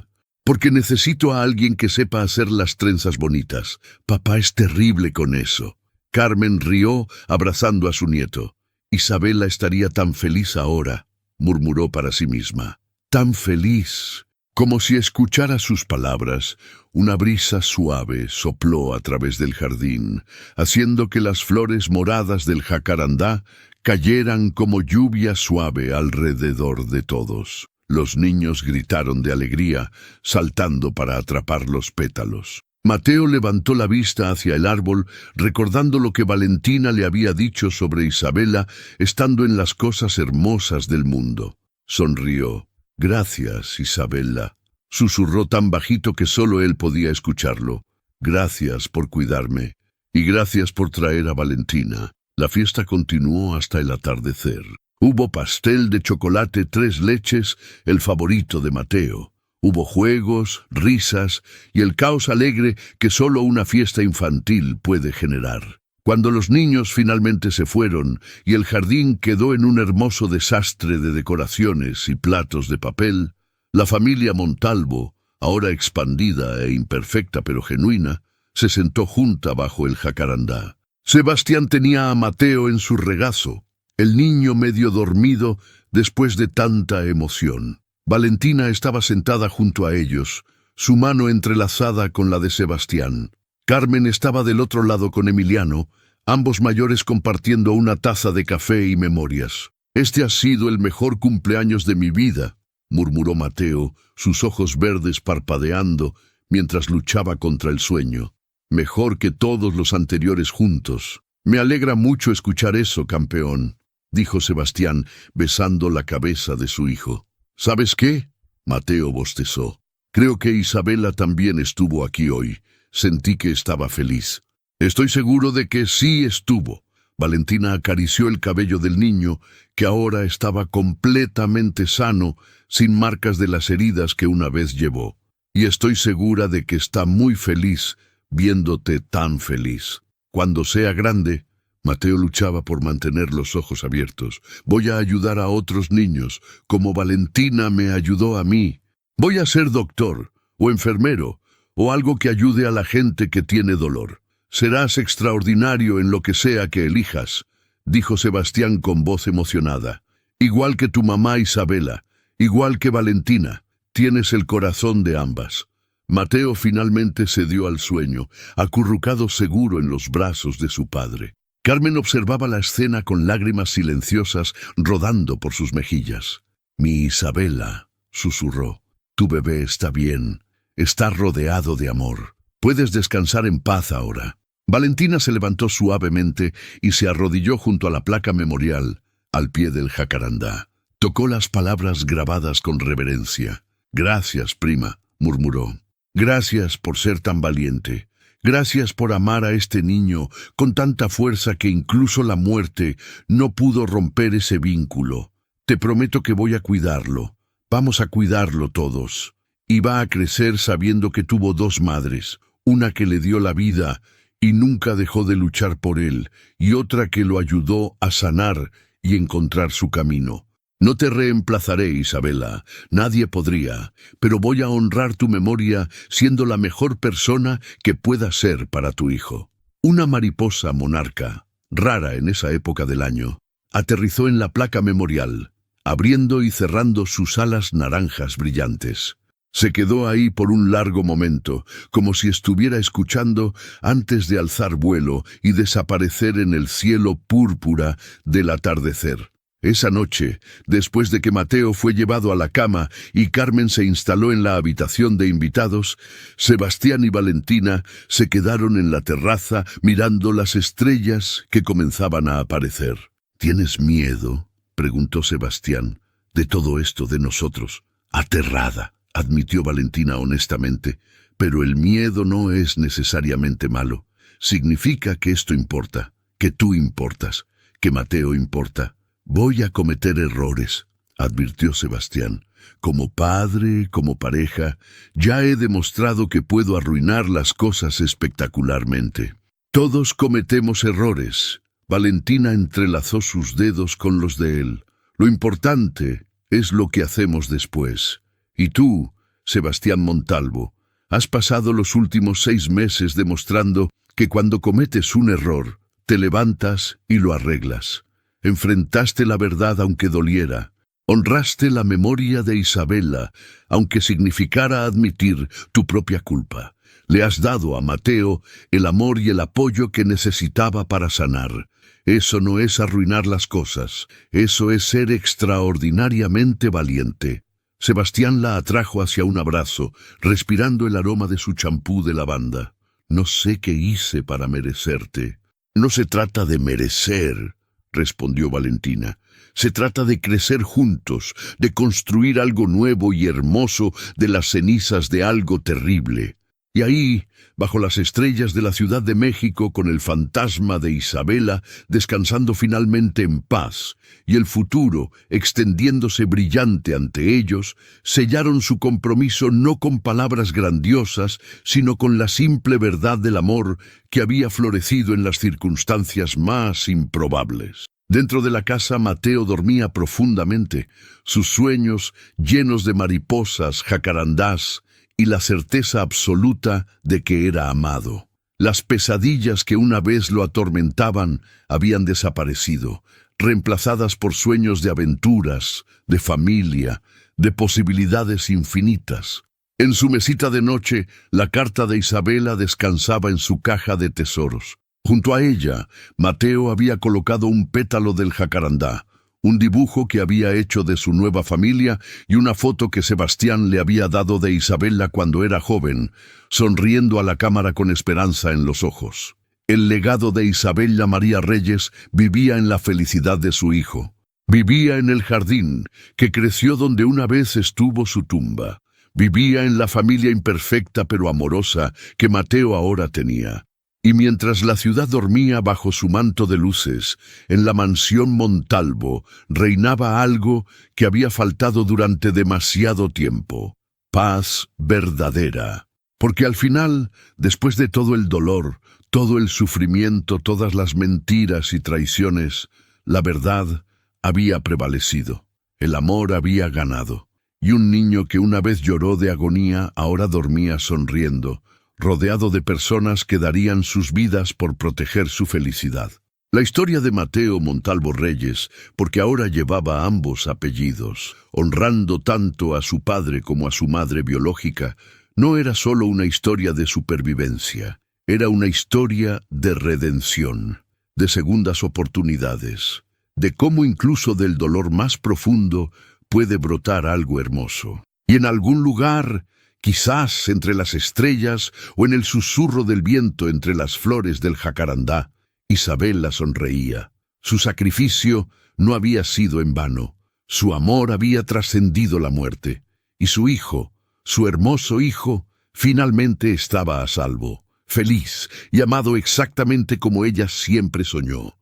«Porque necesito a alguien que sepa hacer las trenzas bonitas. Papá es terrible con eso». Carmen rió abrazando a su nieto. «Isabela estaría tan feliz ahora», murmuró para sí misma. «Tan feliz». Como si escuchara sus palabras, una brisa suave sopló a través del jardín, haciendo que las flores moradas del jacarandá cayeran como lluvia suave alrededor de todos. Los niños gritaron de alegría, saltando para atrapar los pétalos. Mateo levantó la vista hacia el árbol, recordando lo que Valentina le había dicho sobre Isabela, estando en las cosas hermosas del mundo. Sonrió. «Gracias, Isabela», susurró tan bajito que solo él podía escucharlo. «Gracias por cuidarme, y gracias por traer a Valentina». La fiesta continuó hasta el atardecer. Hubo pastel de chocolate 3 leches, el favorito de Mateo. Hubo juegos, risas y el caos alegre que solo una fiesta infantil puede generar. Cuando los niños finalmente se fueron y el jardín quedó en un hermoso desastre de decoraciones y platos de papel, la familia Montalvo, ahora expandida e imperfecta pero genuina, se sentó junta bajo el jacarandá. Sebastián tenía a Mateo en su regazo, el niño medio dormido después de tanta emoción. Valentina estaba sentada junto a ellos, su mano entrelazada con la de Sebastián. Carmen estaba del otro lado con Emiliano, ambos mayores compartiendo una taza de café y memorias. «Este ha sido el mejor cumpleaños de mi vida», murmuró Mateo, sus ojos verdes parpadeando mientras luchaba contra el sueño. «Mejor que todos los anteriores juntos». «Me alegra mucho escuchar eso, campeón», dijo Sebastián, besando la cabeza de su hijo. «¿Sabes qué?», Mateo bostezó. «Creo que Isabela también estuvo aquí hoy. Sentí que estaba feliz». «Estoy seguro de que sí estuvo». Valentina acarició el cabello del niño, que ahora estaba completamente sano, sin marcas de las heridas que una vez llevó. «Y estoy segura de que está muy feliz viéndote tan feliz. Cuando sea grande», Mateo luchaba por mantener los ojos abiertos, «voy a ayudar a otros niños, como Valentina me ayudó a mí. Voy a ser doctor, o enfermero, o algo que ayude a la gente que tiene dolor. Serás extraordinario en lo que sea que elijas», dijo Sebastián con voz emocionada. «Igual que tu mamá Isabela, igual que Valentina, tienes el corazón de ambas». Mateo finalmente cedió al sueño, acurrucado seguro en los brazos de su padre. Carmen observaba la escena con lágrimas silenciosas rodando por sus mejillas. «Mi Isabela», susurró, «tu bebé está bien, está rodeado de amor. Puedes descansar en paz ahora». Valentina se levantó suavemente y se arrodilló junto a la placa memorial, al pie del jacarandá. Tocó las palabras grabadas con reverencia. «Gracias, prima», murmuró. «Gracias por ser tan valiente. Gracias por amar a este niño con tanta fuerza que incluso la muerte no pudo romper ese vínculo. Te prometo que voy a cuidarlo. Vamos a cuidarlo todos. Y va a crecer sabiendo que tuvo 2 madres, una que le dio la vida y nunca dejó de luchar por él, y otra que lo ayudó a sanar y encontrar su camino. No te reemplazaré, Isabela, nadie podría, pero voy a honrar tu memoria siendo la mejor persona que pueda ser para tu hijo». Una mariposa monarca, rara en esa época del año, aterrizó en la placa memorial, abriendo y cerrando sus alas naranjas brillantes. Se quedó ahí por un largo momento, como si estuviera escuchando antes de alzar vuelo y desaparecer en el cielo púrpura del atardecer. Esa noche, después de que Mateo fue llevado a la cama y Carmen se instaló en la habitación de invitados, Sebastián y Valentina se quedaron en la terraza mirando las estrellas que comenzaban a aparecer. «¿Tienes miedo?», preguntó Sebastián. «De todo esto, de nosotros». «Aterrada», admitió Valentina honestamente. «Pero el miedo no es necesariamente malo. Significa que esto importa, que tú importas, que Mateo importa. Voy a cometer errores», advirtió Sebastián. «Como padre, como pareja, ya he demostrado que puedo arruinar las cosas espectacularmente». «Todos cometemos errores». Valentina entrelazó sus dedos con los de él. «Lo importante es lo que hacemos después. Y tú, Sebastián Montalvo, has pasado los últimos 6 meses demostrando que cuando cometes un error, te levantas y lo arreglas. Enfrentaste la verdad aunque doliera. Honraste la memoria de Isabela, aunque significara admitir tu propia culpa. Le has dado a Mateo el amor y el apoyo que necesitaba para sanar. Eso no es arruinar las cosas, eso es ser extraordinariamente valiente». Sebastián la atrajo hacia un abrazo, respirando el aroma de su champú de lavanda. «No sé qué hice para merecerte». «No se trata de merecer», respondió Valentina. «Se trata de crecer juntos, de construir algo nuevo y hermoso de las cenizas de algo terrible». Y ahí, bajo las estrellas de la Ciudad de México, con el fantasma de Isabela descansando finalmente en paz, y el futuro extendiéndose brillante ante ellos, sellaron su compromiso no con palabras grandiosas, sino con la simple verdad del amor que había florecido en las circunstancias más improbables. Dentro de la casa, Mateo dormía profundamente, sus sueños llenos de mariposas, jacarandás, y la certeza absoluta de que era amado. Las pesadillas que una vez lo atormentaban habían desaparecido, reemplazadas por sueños de aventuras, de familia, de posibilidades infinitas. En su mesita de noche, la carta de Isabela descansaba en su caja de tesoros. Junto a ella, Mateo había colocado un pétalo del jacarandá, un dibujo que había hecho de su nueva familia y una foto que Sebastián le había dado de Isabela cuando era joven, sonriendo a la cámara con esperanza en los ojos. El legado de Isabela María Reyes vivía en la felicidad de su hijo. Vivía en el jardín, que creció donde una vez estuvo su tumba. Vivía en la familia imperfecta pero amorosa que Mateo ahora tenía. Y mientras la ciudad dormía bajo su manto de luces, en la mansión Montalvo reinaba algo que había faltado durante demasiado tiempo: paz verdadera. Porque al final, después de todo el dolor, todo el sufrimiento, todas las mentiras y traiciones, la verdad había prevalecido. El amor había ganado. Y un niño que una vez lloró de agonía ahora dormía sonriendo, rodeado de personas que darían sus vidas por proteger su felicidad. La historia de Mateo Montalvo Reyes, porque ahora llevaba ambos apellidos, honrando tanto a su padre como a su madre biológica, no era solo una historia de supervivencia, era una historia de redención, de segundas oportunidades, de cómo incluso del dolor más profundo puede brotar algo hermoso. Y en algún lugar, quizás entre las estrellas o en el susurro del viento entre las flores del jacarandá, Isabela sonreía. Su sacrificio no había sido en vano. Su amor había trascendido la muerte. Y su hijo, su hermoso hijo, finalmente estaba a salvo, feliz y amado exactamente como ella siempre soñó.